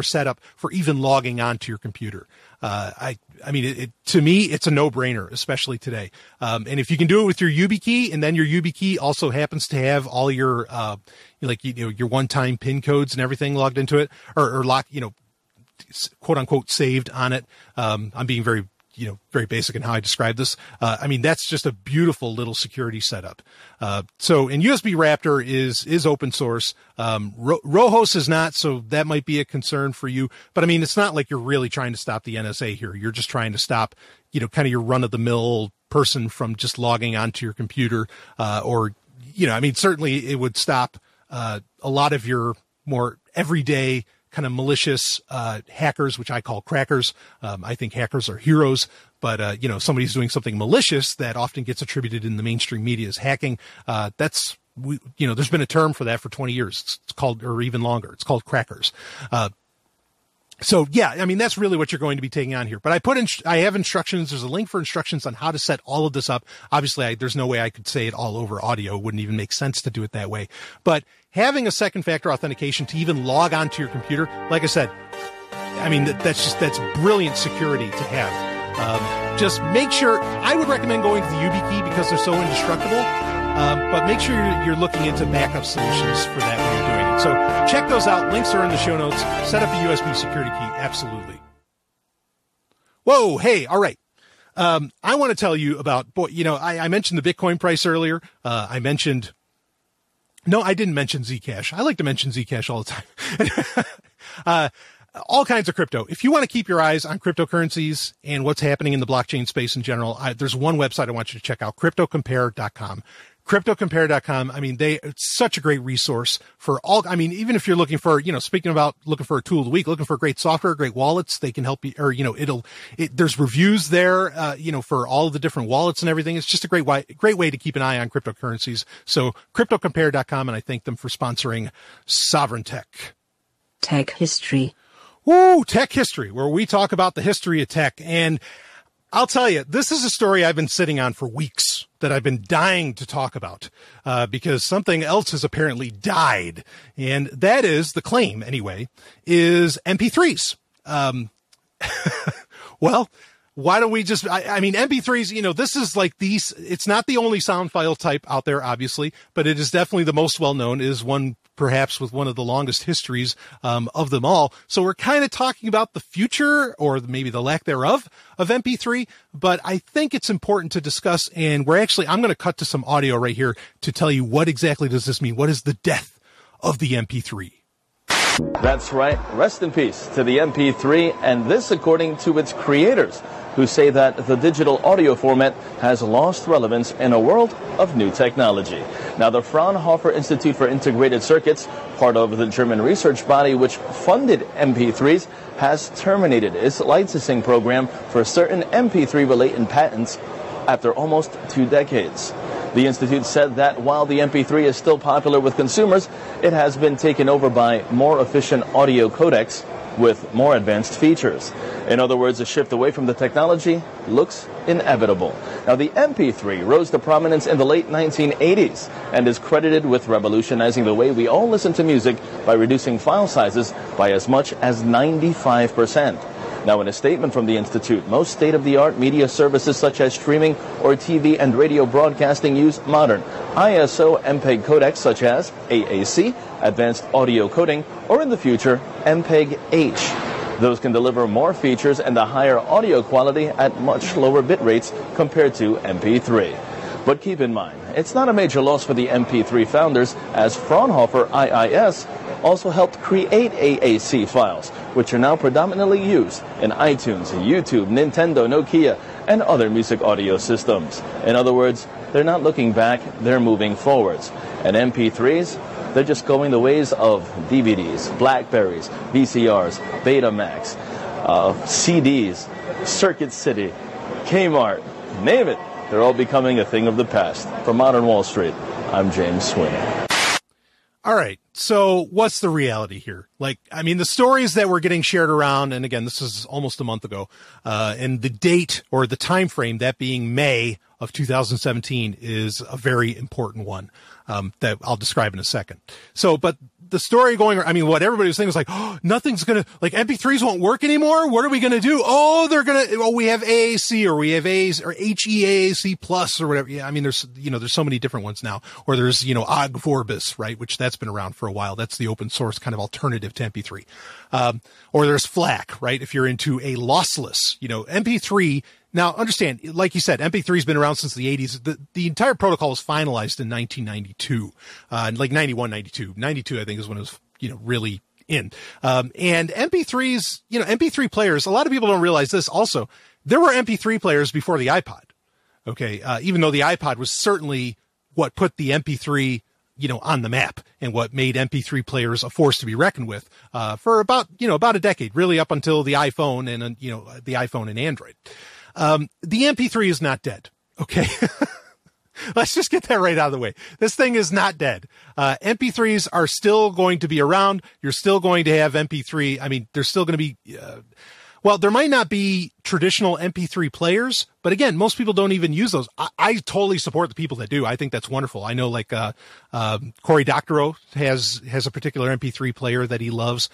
setup for even logging onto your computer. I mean, to me, it's a no-brainer, especially today. And if you can do it with your YubiKey, and then your YubiKey also happens to have all your, your one-time PIN codes and everything logged into it, or locked, quote unquote, saved on it. I'm being very basic in how I describe this. I mean, that's just a beautiful little security setup. And USB Raptor is open source. Rojos is not, so that might be a concern for you. But I mean, it's not like you're really trying to stop the NSA here. You're just trying to stop, kind of your run-of-the-mill person from just logging onto your computer. Certainly it would stop a lot of your more everyday kind of malicious hackers, which I call crackers. I think hackers are heroes, but somebody's doing something malicious that often gets attributed in the mainstream media as hacking. There's been a term for that for 20 years. It's called, or even longer, it's called crackers. That's really what you're going to be taking on here. But I have instructions. There's a link for instructions on how to set all of this up. Obviously, there's no way I could say it all over audio. It wouldn't even make sense to do it that way. But having a second factor authentication to even log onto your computer, like I said, I mean, that's brilliant security to have. Just make sure, I would recommend going to the YubiKey because they're so indestructible. But make sure you're looking into backup solutions for that when you're doing it. So check those out. Links are in the show notes. Set up a USB security key. Absolutely. Whoa. Hey. All right. I want to tell you about, I mentioned the Bitcoin price earlier. I didn't mention Zcash. I like to mention Zcash all the time. All kinds of crypto. If you want to keep your eyes on cryptocurrencies and what's happening in the blockchain space in general, there's one website I want you to check out, cryptocompare.com. Cryptocompare.com. I mean, it's such a great resource for all. I mean, even if you're looking for, speaking about looking for a tool of the week, looking for great software, great wallets, they can help you, or, there's reviews there, for all of the different wallets and everything. It's just a great way to keep an eye on cryptocurrencies. So cryptocompare.com, and I thank them for sponsoring Sovryn Tech. Tech history. Woo, tech history, where we talk about the history of tech. And I'll tell you, this is a story I've been sitting on for weeks that I've been dying to talk about, because something else has apparently died. And that is, the claim anyway, is MP3s. Well, why don't we just, MP3s, this is like it's not the only sound file type out there, obviously, but it is definitely the most well-known, is one perhaps with one of the longest histories of them all. So we're kind of talking about the future, or maybe the lack thereof, of MP3, but I think it's important to discuss, and I'm going to cut to some audio right here to tell you what exactly does this mean. What is the death of the MP3? That's right. Rest in peace to the MP3, and this according to its creators, who say that the digital audio format has lost relevance in a world of new technology. Now, the Fraunhofer Institute for Integrated Circuits, part of the German research body which funded MP3s, has terminated its licensing program for certain MP3-related patents after almost 2 decades. The Institute said that while the MP3 is still popular with consumers, it has been taken over by more efficient audio codecs with more advanced features. In other words, a shift away from the technology looks inevitable. Now, the MP3 rose to prominence in the late 1980s and is credited with revolutionizing the way we all listen to music by reducing file sizes by as much as 95%. Now, in a statement from the Institute, most state-of-the-art media services such as streaming or TV and radio broadcasting use modern ISO MPEG codecs such as AAC, Advanced Audio Coding, or in the future, MPEG-H. Those can deliver more features and a higher audio quality at much lower bit rates compared to MP3. But keep in mind, it's not a major loss for the MP3 founders, as Fraunhofer IIS also helped create AAC files, which are now predominantly used in iTunes, YouTube, Nintendo, Nokia, and other music audio systems. In other words, they're not looking back, they're moving forwards. And MP3s, they're just going the ways of DVDs, Blackberries, VCRs, Betamax, CDs, Circuit City, Kmart, name it. They're all becoming a thing of the past. From Modern Wall Street, I'm James Sweeney. All right. So what's the reality here? The stories that were getting shared around, and again, this is almost a month ago, and the date or the time frame, that being May of 2017, is a very important one that I'll describe in a second. So, but the story going, what everybody was saying was nothing's going to, MP3s won't work anymore. What are we going to do? We have AAC, or we have A's, or HEAAC plus, or whatever. Yeah, there's so many different ones now. Or there's, OGG Vorbis, right? Which that's been around for a while. That's the open source kind of alternative to MP3. Or there's FLAC, right? If you're into a lossless, MP3. Now, understand, like you said, MP3 has been around since the 80s. The entire protocol was finalized in 1992, 91, 92. 92, I think, is when it was, really in. And MP3s, MP3 players, a lot of people don't realize this also. There were MP3 players before the iPod. Okay. Even though the iPod was certainly what put the MP3, on the map, and what made MP3 players a force to be reckoned with, for about a decade, really up until the iPhone and, the iPhone and Android. The MP3 is not dead. Okay. Let's just get that right out of the way. This thing is not dead. MP3s are still going to be around. You're still going to have MP3. There's still going to be, there might not be traditional MP3 players, but again, most people don't even use those. I totally support the people that do. I think that's wonderful. I know Cory Doctorow has a particular MP3 player that he loves.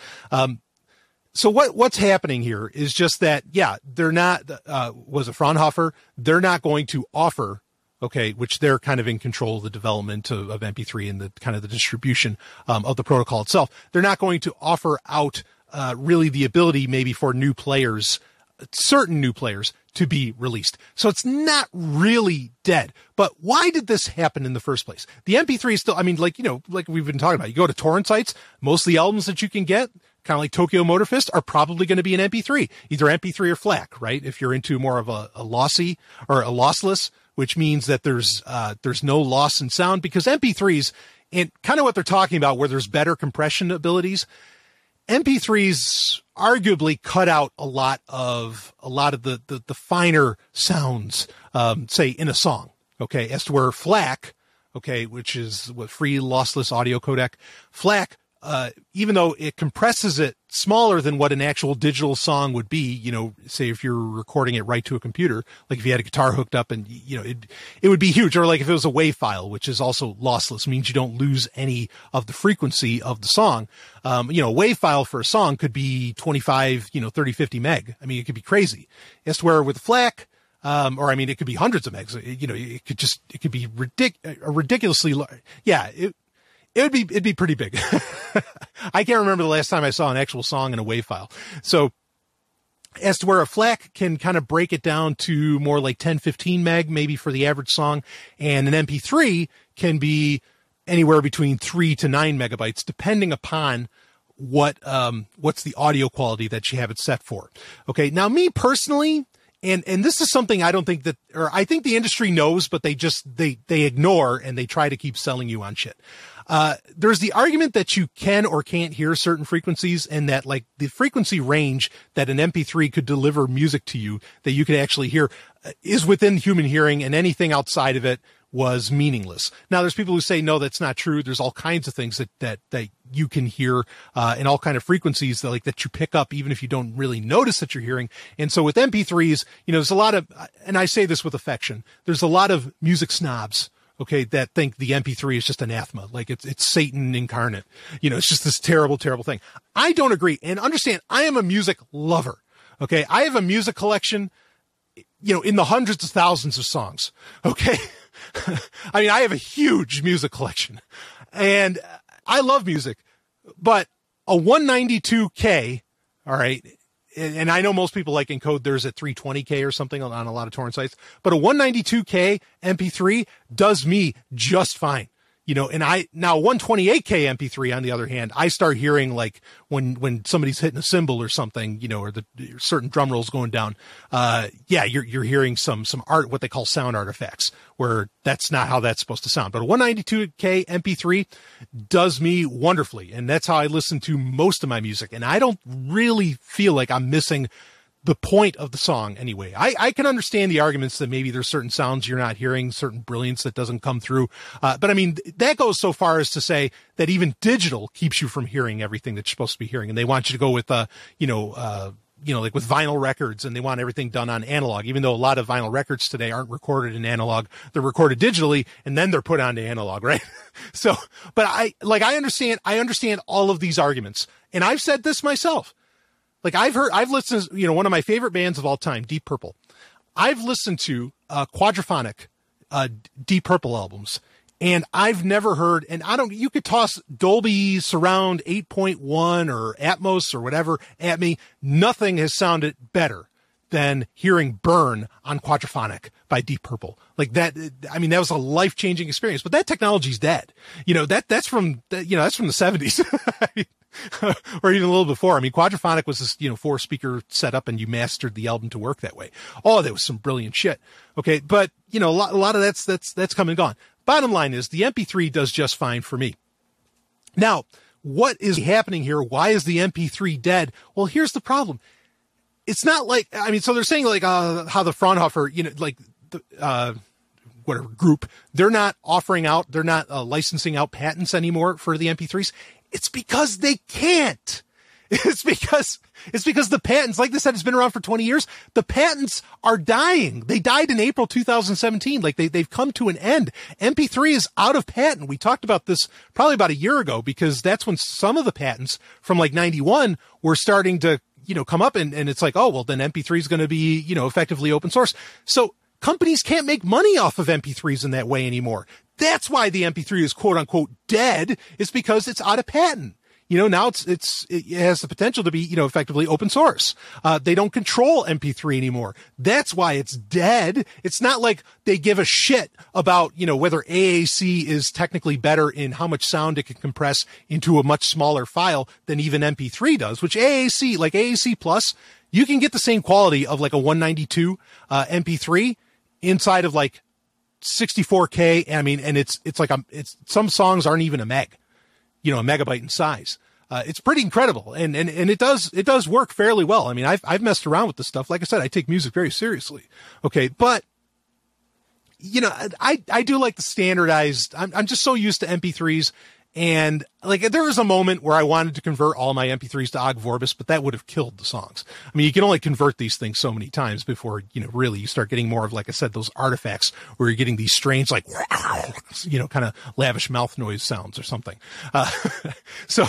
So what's happening here is just that, they're not, was it Fraunhofer? They're not going to offer, which they're kind of in control of the development of MP3 and the kind of the distribution, of the protocol itself. They're not going to offer out, really the ability maybe for new players, certain new players, to be released. So it's not really dead. But why did this happen in the first place? The MP3 is still, like we've been talking about, you go to torrent sites, most of the albums that you can get, kind of like Tokyo Motor Fist, are probably going to be an MP3, either MP3 or FLAC, right? If you're into more of a lossy or a lossless, which means that there's no loss in sound, because MP3s, and kind of what they're talking about, where there's better compression abilities, MP3s arguably cut out a lot of the finer sounds, say in a song. Okay. As to where FLAC, okay, which is what free lossless audio codec, FLAC, even though it compresses it smaller than what an actual digital song would be, you know, say if you're recording it right to a computer, like if you had a guitar hooked up and, you know, it would be huge. Or like if it was a WAV file, which is also lossless, means you don't lose any of the frequency of the song. You know, a WAV file for a song could be 25, 30, 50 meg. I mean, it could be crazy. As to where with FLAC, or I mean, it could be hundreds of megs. You know, it could be ridiculously large. Yeah. It'd be pretty big. I can't remember the last time I saw an actual song in a WAV file. So as to where a FLAC can kind of break it down to more like 10, 15 meg, maybe for the average song, and an MP3 can be anywhere between 3 to 9 megabytes, depending upon what's the audio quality that you have it set for. Okay. Now me personally, and this is something I don't think that, or I think the industry knows, but they ignore and they try to keep selling you on shit. There's the argument that you can or can't hear certain frequencies, and that like the frequency range that an MP3 could deliver music to you that you could actually hear is within human hearing, and anything outside of it was meaningless. Now there's people who say, no, that's not true. There's all kinds of things that you can hear, and all kind of frequencies that you pick up, even if you don't really notice that you're hearing. And so with MP3s, you know, there's a lot of, and I say this with affection, there's a lot of music snobs, okay, that think the MP3 is just anathema. Like it's Satan incarnate. You know, it's just this terrible, terrible thing. I don't agree. And understand, I am a music lover. Okay. I have a music collection, you know, in the hundreds of thousands of songs. Okay. I mean, I have a huge music collection and I love music, but a 192K, all right. And I know most people like encode theirs at 320K or something on a lot of torrent sites, but a 192K MP3 does me just fine. You know, and now 128K MP3 on the other hand, I start hearing like when somebody's hitting a cymbal or something, you know, or the certain drum rolls going down. Yeah, you're hearing some art, what they call sound artifacts, where that's not how that's supposed to sound. But a 192K MP3 does me wonderfully. And that's how I listen to most of my music. And I don't really feel like I'm missing the point of the song anyway. I can understand the arguments that maybe there's certain sounds you're not hearing, certain brilliance that doesn't come through. But I mean, that goes so far as to say that even digital keeps you from hearing everything that you're supposed to be hearing. And they want you to go with, like with vinyl records, and they want everything done on analog, even though a lot of vinyl records today aren't recorded in analog. They're recorded digitally and then they're put onto analog, right? So, but I understand all of these arguments, and I've said this myself. Like I've listened to, you know, one of my favorite bands of all time, Deep Purple. I've listened to quadraphonic Deep Purple albums, and I've never heard, and you could toss Dolby Surround 8.1 or Atmos or whatever at me. Nothing has sounded better than hearing Burn on quadraphonic by Deep Purple. Like that, I mean, that was a life-changing experience, but that technology's dead. You know, that's from the 70s. Or even a little before. I mean, quadraphonic was this, 4-speaker setup, and you mastered the album to work that way. Oh, there was some brilliant shit. Okay. But, you know, a lot of that's come and gone. Bottom line is the MP3 does just fine for me. Now, what is happening here? Why is the MP3 dead? Well, here's the problem. It's not like, I mean, so they're saying like, how the Fraunhofer, you know, like the, whatever group, they're not licensing out patents anymore for the MP3s. It's because they can't. It's because the patents, like they said, it's been around for 20 years. The patents are dying. They died in April 2017. Like they've come to an end. MP3 is out of patent. We talked about this probably about a year ago, because that's when some of the patents from like 91 were starting to, come up, and it's like, oh, well, then MP3 is going to be, effectively open source. So companies can't make money off of MP3s in that way anymore. That's why the MP3 is quote unquote dead, is because it's out of patent. now it has the potential to be, effectively open source. They don't control MP3 anymore. That's why it's dead. It's not like they give a shit about, whether AAC is technically better in how much sound it can compress into a much smaller file than even MP3 does, which AAC, like AAC Plus, you can get the same quality of like a 192 MP3 inside of like 64K. I mean, and it's some songs aren't even a meg, a megabyte in size. It's pretty incredible. And it does work fairly well. I mean, I've messed around with this stuff. Like I said, I take music very seriously. Okay. But, I do like the standardized, I'm just so used to MP3s. And like, there was a moment where I wanted to convert all my MP3s to Ogg Vorbis, but that would have killed the songs. I mean, you can only convert these things so many times before, really you start getting more of, like I said, those artifacts where you're getting these strange, like, kind of lavish mouth noise sounds or something. So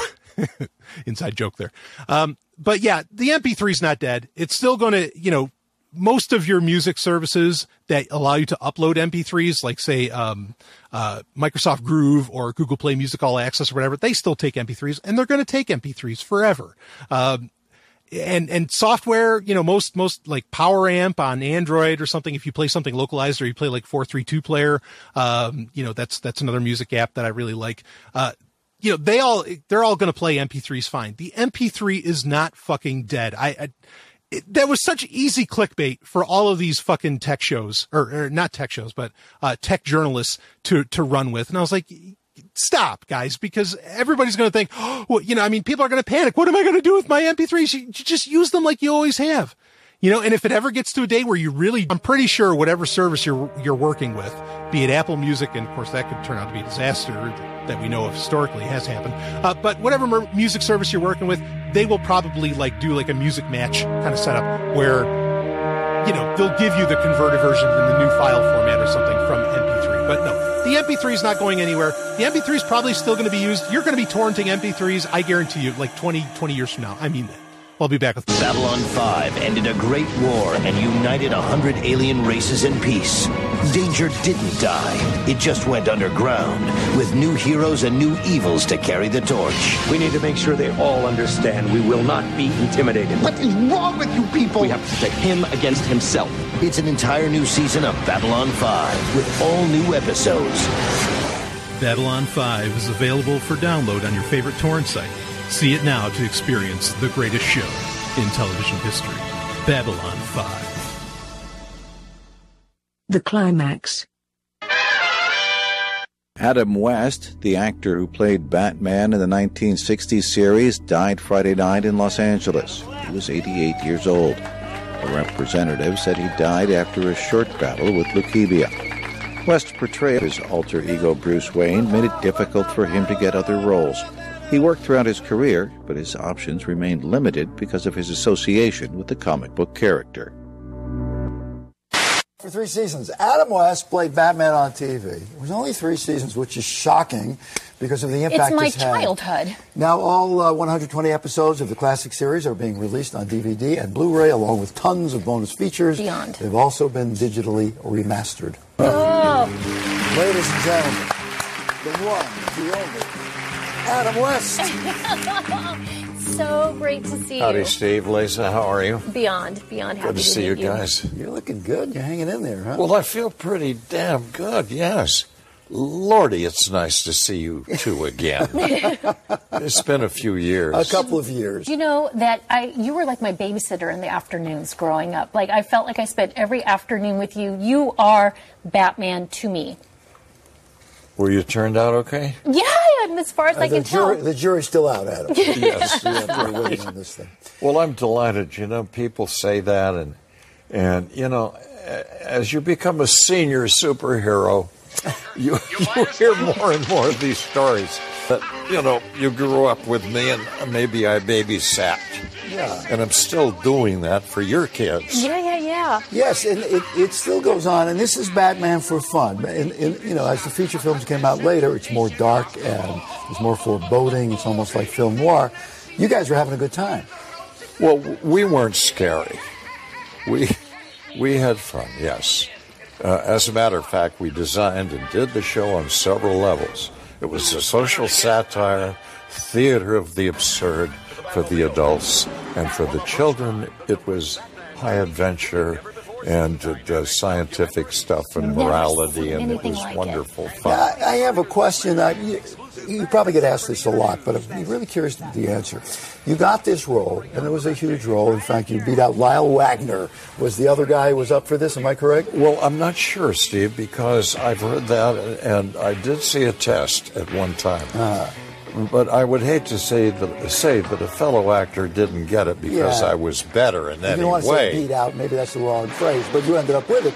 inside joke there. But yeah, the MP3 is not dead. It's still going to, most of your music services that allow you to upload MP3s, like say, Microsoft Groove or Google Play Music All Access or whatever, they still take MP3s, and they're going to take MP3s forever. And software, most like Power Amp on Android or something, if you play something localized or you play like 432 player, that's another music app that I really like. They're all going to play MP3s fine. The MP3 is not fucking dead. That was such easy clickbait for all of these fucking tech shows, or not tech shows, but tech journalists to run with. And I was like, stop, guys, because everybody's going to think, people are going to panic. What am I going to do with my MP3s? You just use them like you always have. And if it ever gets to a day where I'm pretty sure whatever service you're working with, be it Apple Music, and of course that could turn out to be a disaster that we know of historically has happened. But whatever music service you're working with, they will probably do a music match kind of setup where, they'll give you the converted version in the new file format or something from MP3. But no, the MP3 is not going anywhere. The MP3 is probably still going to be used. You're going to be torrenting MP3s, I guarantee you, like 20 years from now. I mean that. I'll be back with Babylon 5 ended a great war and united 100 alien races in peace. Danger didn't die. It just went underground, with new heroes and new evils to carry the torch. We need to make sure they all understand we will not be intimidated. What is wrong with you people? We have to pit him against himself. It's an entire new season of Babylon 5, with all new episodes. Babylon 5 is available for download on your favorite torrent site. See it now to experience the greatest show in television history. Babylon 5. The climax. Adam West, the actor who played Batman in the 1960s series, died Friday night in Los Angeles. He was 88 years old. A representative said he died after a short battle with leukemia. West's portrayal of his alter ego Bruce Wayne made it difficult for him to get other roles. He worked throughout his career, but his options remained limited because of his association with the comic book character. For 3 seasons, Adam West played Batman on TV. It was only 3 seasons, which is shocking because of the impact it's my childhood. Now all 120 episodes of the classic series are being released on DVD and Blu-ray, along with tons of bonus features. Beyond. They've also been digitally remastered. Oh. Ladies and gentlemen, the one, the only, Adam West. So great to see you. Howdy, Steve. Lisa, how are you? Beyond happy good to see you guys. You're looking good. You're hanging in there, huh? Well, I feel pretty damn good, yes. Lordy, it's nice to see you two again. It's been a few years. A couple of years. You know that you were like my babysitter in the afternoons growing up. Like I felt like I spent every afternoon with you. You are Batman to me. Were you turned out okay? Yeah, as far as I can tell. The jury's still out, Adam. Yes. We're waiting on this thing. Well, I'm delighted. People say that, and as you become a senior superhero, you hear more and more of these stories that, you grew up with me and maybe I babysat. Yeah. And I'm still doing that for your kids. Yeah. Yes, and it still goes on, and this is Batman for fun. And as the feature films came out later, it's more dark and it's more foreboding. It's almost like film noir. You guys were having a good time. Well, we weren't scary. We had fun, yes. As a matter of fact, we designed and did the show on several levels. It was a social satire, theater of the absurd for the adults, and for the children, it was high adventure and scientific stuff and morality, and it was wonderful fun. I have a question. You probably get asked this a lot, but I'm really curious to the answer. You got this role, and it was a huge role. In fact, you beat out Lyle Wagner. Was the other guy who was up for this? Am I correct? Well, I'm not sure, Steve, because I've heard that, and I did see a test at one time. But I would hate to say that a fellow actor didn't get it because I was better in any way. You don't want to say beat out. Maybe that's the wrong phrase, but you ended up with it.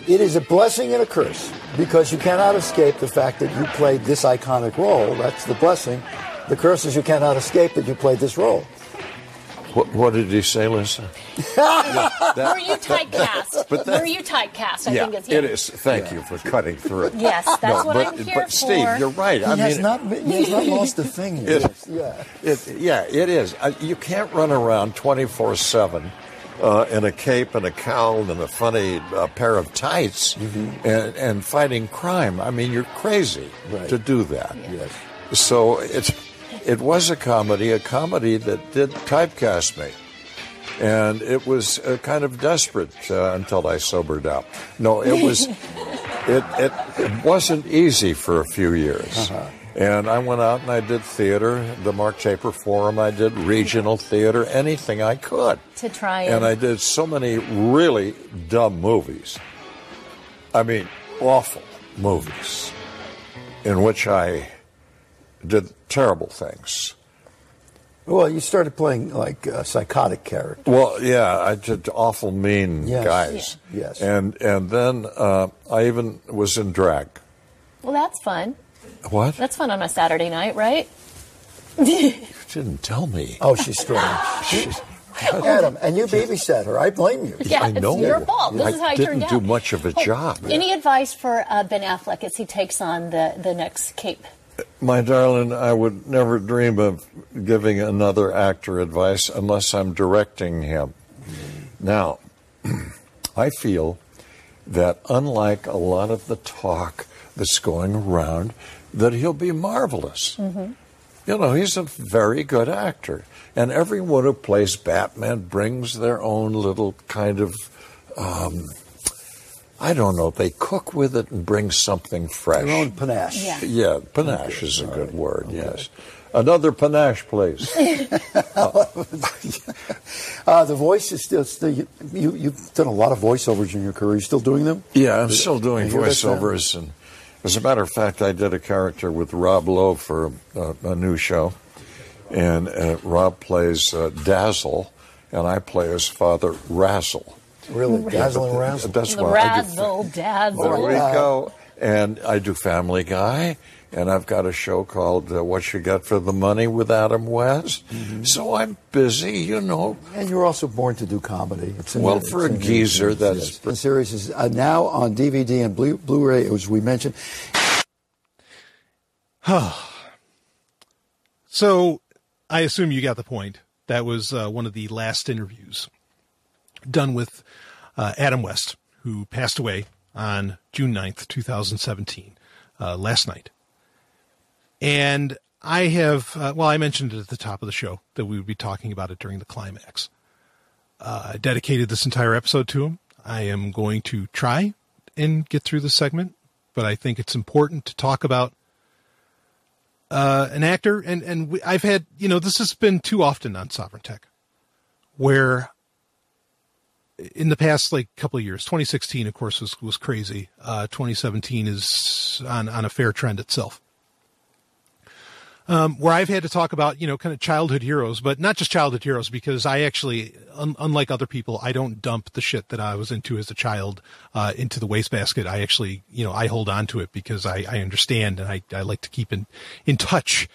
It is a blessing and a curse because you cannot escape the fact that you played this iconic role. That's the blessing. The curse is you cannot escape that you played this role. What did he say, Lisa? Were you typecast? Were you typecast? I think it's it is. Thank you for cutting through it. Yes, that's what I'm here but Steve, you're right. He has not lost a thing yet. It is. You can't run around 24/7 in a cape and a cowl and a funny pair of tights and fighting crime. I mean, you're crazy to do that. Yes. So it was a comedy that did typecast me. And it was kind of desperate until I sobered up. No, it was. It wasn't easy for a few years. And I went out and I did theater, the Mark Taper Forum. I did regional theater, anything I could. To try and I did so many really dumb movies. I mean, awful movies in which I did terrible things. Well, you started playing like psychotic characters. Well, yeah, I did awful mean guys. Yeah. Yes. And then I even was in drag. Well, that's fun. What? That's fun on a Saturday night, right? You didn't tell me. Oh, she's strong. Adam, and you babysat her. I blame you. Yeah, I know. It's your fault. This is how I turned didn't out. do much of a job. Any advice for Ben Affleck as he takes on the next cape? My darling, I would never dream of giving another actor advice unless I'm directing him. Now, I feel that unlike a lot of the talk that's going around, that he'll be marvelous. You know, he's a very good actor. And everyone who plays Batman brings their own little kind of, I don't know, they cook with it and bring something fresh. Their own panache. Yeah, panache is a good word, yes. Another panache, please. The voice is still you've done a lot of voiceovers in your career. Are you still doing them? Yeah, I'm still doing voiceovers. And as a matter of fact, I did a character with Rob Lowe for a new show. And Rob plays Dazzle, and I play his father, Razzle. Really? Dazzle and Razzle? That's why Razzle, Dazzle. There we go. And I do Family Guy, and I've got a show called What You Get for the Money with Adam West. So I'm busy, you know. And you're also born to do comedy. For a geezer, that's... The series is now on DVD and Blu-ray, as we mentioned. So, I assume you got the point. That was one of the last interviews done with Adam West, who passed away on June 9th, 2017, last night. And I have, I mentioned it at the top of the show that we would be talking about it during the climax. I dedicated this entire episode to him. I am going to try and get through this segment, but I think it's important to talk about an actor, and I've had, this has been too often on Sovryn Tech, where in the past couple of years, 2016 of course was crazy. 2017 is on a fair trend itself. Where I've had to talk about, kind of childhood heroes, but not just childhood heroes, because I actually, unlike other people, I don't dump the shit that I was into as a child into the wastebasket. I actually, I hold on to it because I understand, and I like to keep in touch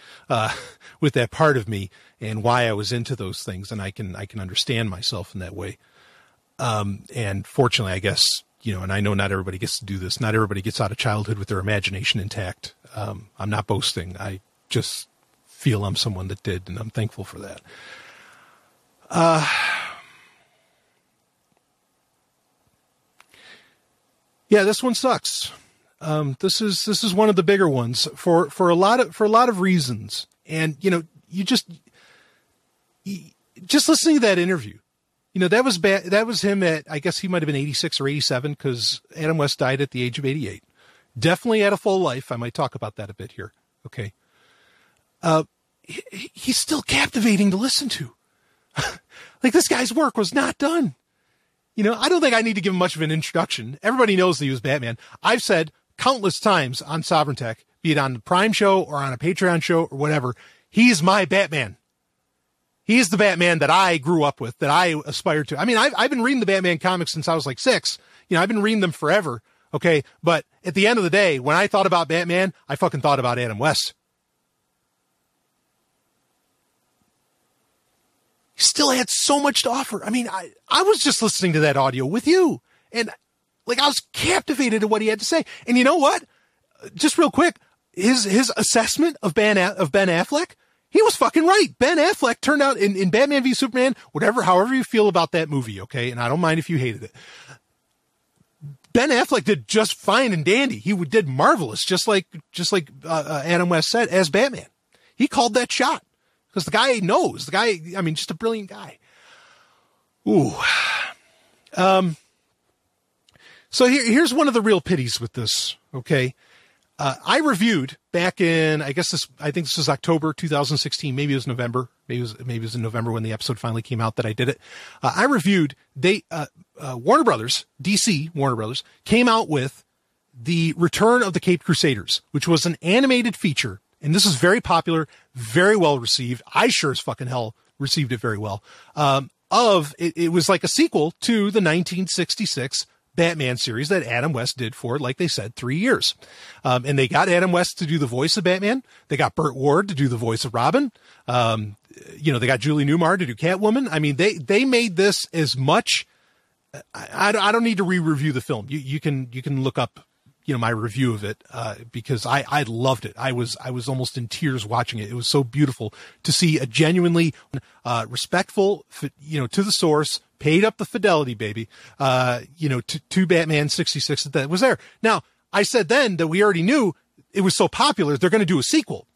with that part of me and why I was into those things, and I can understand myself in that way. And fortunately, I guess, and I know not everybody gets to do this. Not everybody gets out of childhood with their imagination intact. I'm not boasting. I just feel I'm someone that did, and I'm thankful for that. Yeah, this one sucks. This is one of the bigger ones for a lot of reasons. And, you just listening to that interview, that was bad. That was him at, I guess he might've been 86 or 87 because Adam West died at the age of 88. Definitely had a full life. I might talk about that a bit here. Okay. He's still captivating to listen to. Like, this guy's work was not done. I don't think I need to give him much of an introduction. Everybody knows that he was Batman. I've said countless times on Sovryn Tech, be it on the Prime show or on a Patreon show or whatever, he's my Batman. He's the Batman that I grew up with, that I aspired to. I mean, I've been reading the Batman comics since I was like 6. I've been reading them forever. Okay. But at the end of the day, when I thought about Batman, I fucking thought about Adam West. He still had so much to offer. I mean, I was just listening to that audio with you, and like, I was captivated at what he had to say. And you know what? Just real quick, his assessment of Ben Affleck, he was fucking right. Ben Affleck turned out in Batman v Superman, however you feel about that movie, okay? And I don't mind if you hated it. Ben Affleck did just fine and dandy. He did marvelous, just like Adam West said, as Batman. He called that shot because the guy knows. The guy, I mean, just a brilliant guy. Ooh. So here's one of the real pities with this, okay? I reviewed back in, I think this was October 2016. Maybe it was November. Maybe it was in November when the episode finally came out that I did it. I reviewed, Warner Brothers, DC Warner Brothers, came out with The Return of the Caped Crusaders, which was an animated feature. And this is very popular, very well received. I sure as fucking hell received it very well. It was like a sequel to the 1966 Batman series that Adam West did for, like they said, 3 years. And they got Adam West to do the voice of Batman. They got Burt Ward to do the voice of Robin. They got Julie Newmar to do Catwoman. I mean, they made this as much. I don't need to re-review the film. You can look up, my review of it, because I loved it. I was almost in tears watching it. It was so beautiful to see a genuinely, respectful, to the source, paid up the fidelity, baby, to Batman 66 that was there. Now, I said then that we already knew it was so popular, they're going to do a sequel.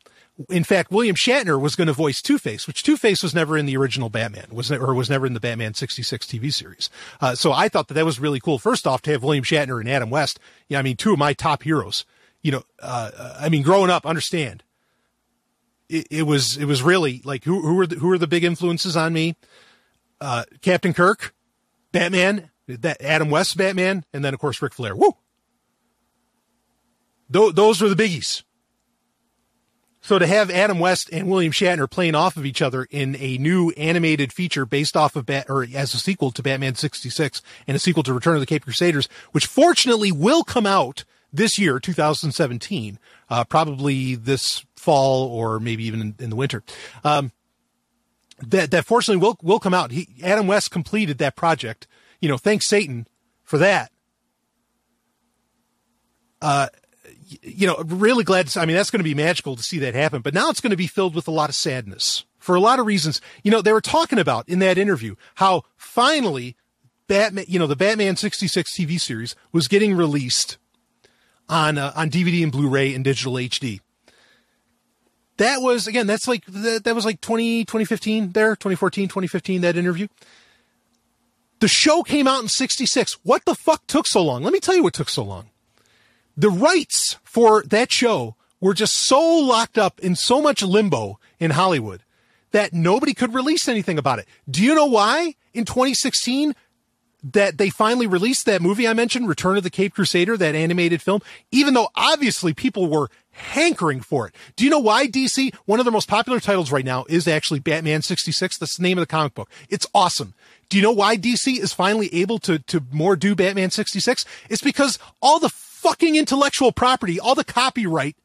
In fact, William Shatner was going to voice Two-Face, which Two-Face was never in the original Batman, was never in the Batman 66 TV series. So I thought that was really cool. First off, to have William Shatner and Adam West, two of my top heroes, growing up, understand, it was really like, who are the big influences on me? Captain Kirk, Batman, that Adam West Batman, and then of course Ric Flair. Woo! Those were the biggies. So to have Adam West and William Shatner playing off of each other in a new animated feature based off of as a sequel to Batman 66 and a sequel to Return of the Caped Crusaders, which fortunately will come out this year, 2017, probably this fall or maybe even in the winter. That fortunately will come out. Adam West completed that project. Thanks Satan for that. Really glad to, that's going to be magical to see that happen, but now it's going to be filled with a lot of sadness for a lot of reasons. They were talking about in that interview how finally Batman, the Batman 66 TV series was getting released on DVD and Blu-ray and digital HD. That was, again, that was like 2015 there, 2014, 2015, that interview. The show came out in 66. What the fuck took so long? Let me tell you what took so long. The rights for that show were just so locked up in so much limbo in Hollywood that nobody could release anything about it. Do you know why in 2016 that they finally released that movie I mentioned, Return of the Caped Crusader, that animated film, even though obviously people were hankering for it? Do you know why, DC? One of their most popular titles right now is actually Batman 66. That's the name of the comic book. It's awesome. Do you know why DC is finally able to more do Batman 66? It's because all the fucking intellectual property, all the copyright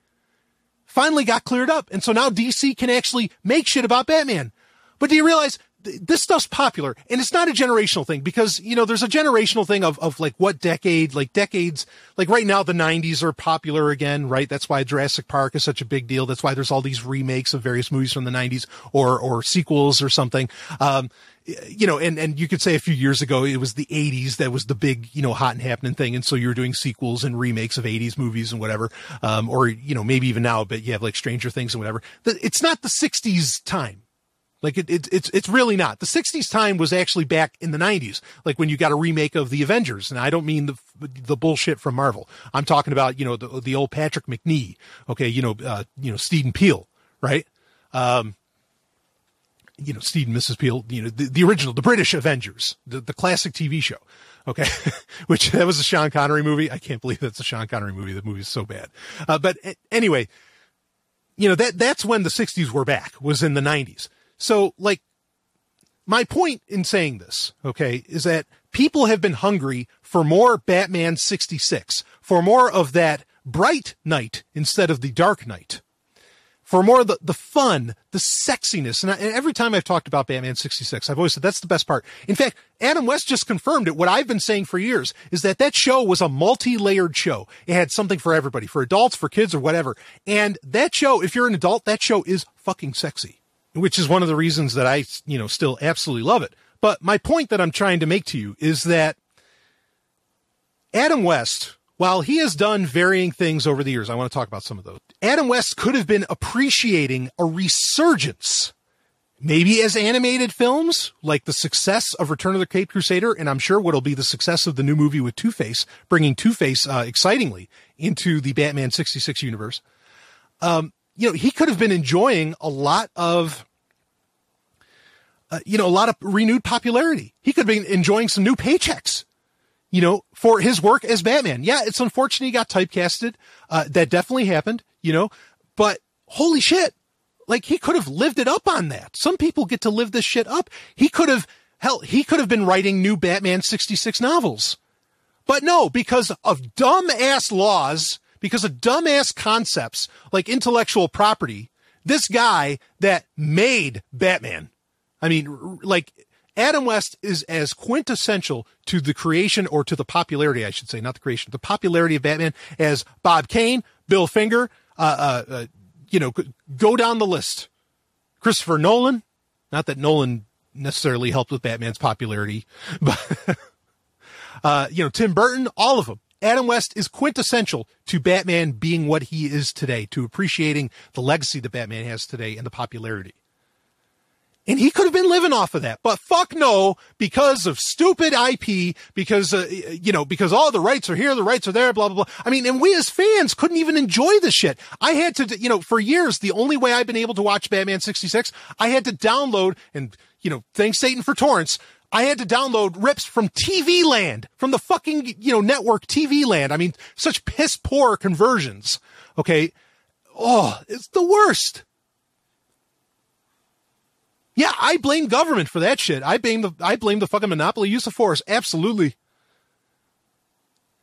finally got cleared up. And so now DC can actually make shit about Batman. But do you realize this stuff's popular, and it's not a generational thing because, there's a generational thing of like what decade, like decades, like right now the 90s are popular again, right? That's why Jurassic Park is such a big deal. That's why there's all these remakes of various movies from the 90s or sequels or something. And you could say a few years ago, it was the 80s that was the big, hot and happening thing. And so you're doing sequels and remakes of 80s movies and whatever. Or, maybe even now, but you have like Stranger Things and whatever. It's not the 60s time. Like it's really not. The 60s time was actually back in the 90s, like when you got a remake of the Avengers. And I don't mean the bullshit from Marvel. I'm talking about, the old Patrick McNee. Okay. Steed and Peele, right? Steed and Mrs. Peele, the original, the British Avengers, the classic TV show. Okay. Which that was a Sean Connery movie. I can't believe that's a Sean Connery movie. The movie is so bad. But anyway, that's when the 60s were back, was in the 90s. So, like, my point in saying this, okay, is that people have been hungry for more Batman 66, for more of that bright night instead of the dark night, for more of the fun, the sexiness. And every time I've talked about Batman 66, I've always said that's the best part. In fact, Adam West just confirmed it. What I've been saying for years is that show was a multi-layered show. It had something for everybody, for adults, for kids, or whatever. And that show, if you're an adult, that show is fucking sexy. Which is one of the reasons that I, still absolutely love it. But my point that I'm trying to make to you is that Adam West, while he has done varying things over the years, I want to talk about some of those. Adam West could have been appreciating a resurgence, maybe as animated films, like the success of Return of the Caped Crusader, and I'm sure what'll be the success of the new movie with Two-Face, bringing Two-Face, excitingly into the Batman 66 universe. He could have been enjoying a lot of renewed popularity. He could have been enjoying some new paychecks, for his work as Batman. Yeah, it's unfortunate he got typecasted. That definitely happened, but holy shit. Like, he could have lived it up on that. Some people get to live this shit up. He could have been writing new Batman 66 novels. But no, because of dumb-ass laws, because of dumbass concepts like intellectual property, this guy that made Batman, Adam West is as quintessential to the creation, or to the popularity, I should say, not the creation, the popularity of Batman, as Bob Kane, Bill Finger, go down the list. Christopher Nolan, not that Nolan necessarily helped with Batman's popularity, but, Tim Burton, all of them. Adam West is quintessential to Batman being what he is today, to appreciating the legacy that Batman has today and the popularity. And he could have been living off of that, but fuck no, because of stupid IP, because all the rights are here, the rights are there, blah, blah, blah. And we as fans couldn't even enjoy this shit. I had to, for years, the only way I've been able to watch Batman 66, I had to download, and, thanks Satan for torrents, I had to download rips from TV Land, from the fucking, network TV Land. Such piss poor conversions. Okay. Oh, it's the worst. Yeah, I blame government for that shit. I blame the fucking monopoly use of force. Absolutely.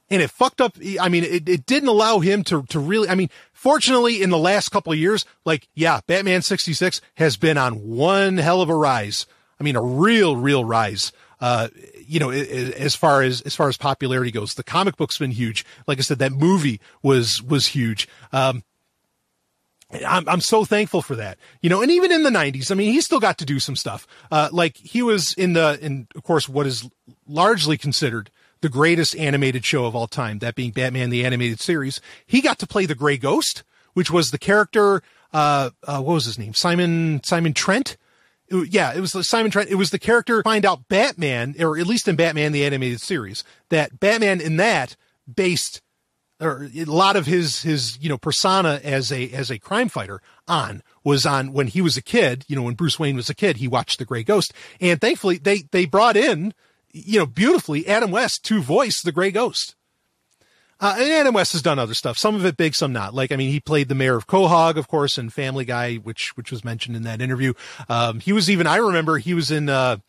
And it fucked up. It didn't allow him to really, fortunately in the last couple of years, Batman 66 has been on one hell of a rise. A real rise. As far as popularity goes, the comic book's been huge. Like I said, that movie was huge. I'm so thankful for that, and even in the 90s, he still got to do some stuff. Like he was in of course, what is largely considered the greatest animated show of all time, that being Batman, the Animated Series. He got to play the Gray Ghost, which was the character, what was his name? Simon Trent. It was Simon Trent. It was the character, find out Batman, or at least in Batman, the Animated Series, that Batman in that based, or a lot of his persona as a crime fighter was on when he was a kid, when Bruce Wayne was a kid, he watched the Gray Ghost. And thankfully they brought in, beautifully Adam West to voice the Gray Ghost. And Adam West has done other stuff, some of it big, some not. He played the mayor of Quahog, of course, in Family Guy, which was mentioned in that interview. He was even, I remember he was in the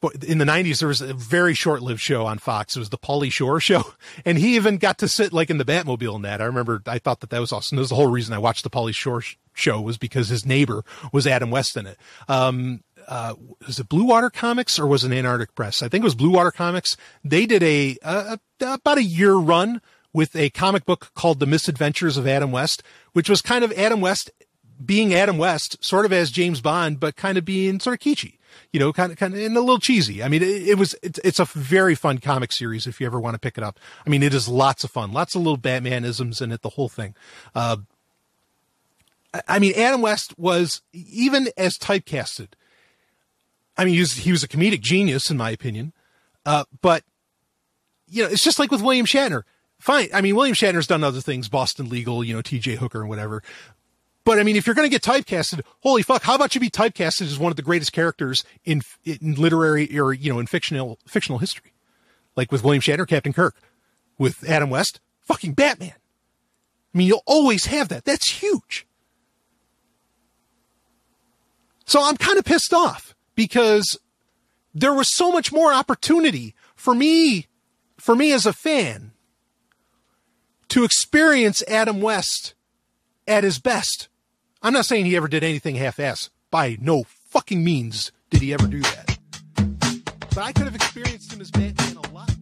90s, there was a very short-lived show on Fox. It was the Pauly Shore show. And he even got to sit in the Batmobile in that. I remember, I thought that was awesome. That was the whole reason I watched the Pauly Shore show, was because his neighbor was Adam West in it. was it Blue Water Comics or was it Antarctic Press? I think it was Blue Water Comics. They did about a year run with a comic book called The Misadventures of Adam West, which was kind of Adam West being Adam West, sort of as James Bond, but kind of being sort of kitschy, kind of, and a little cheesy. I mean, it's a very fun comic series if you ever want to pick it up. I mean, it is lots of fun, lots of little Batman-isms in it, the whole thing. I mean, Adam West was, even as typecasted, I mean, he was a comedic genius, in my opinion. But, it's just like with William Shatner. Fine. I mean, William Shatner's done other things, Boston Legal, TJ Hooker and whatever. But I mean, if you're going to get typecasted, holy fuck, how about you be typecasted as one of the greatest characters in literary or, in fictional history? Like with William Shatner, Captain Kirk. With Adam West, fucking Batman. I mean, you'll always have that. That's huge. So I'm kind of pissed off because there was so much more opportunity for me as a fan to experience Adam West at his best. I'm not saying he ever did anything half-ass. By no fucking means did he ever do that. But I could have experienced him as Batman a lot more.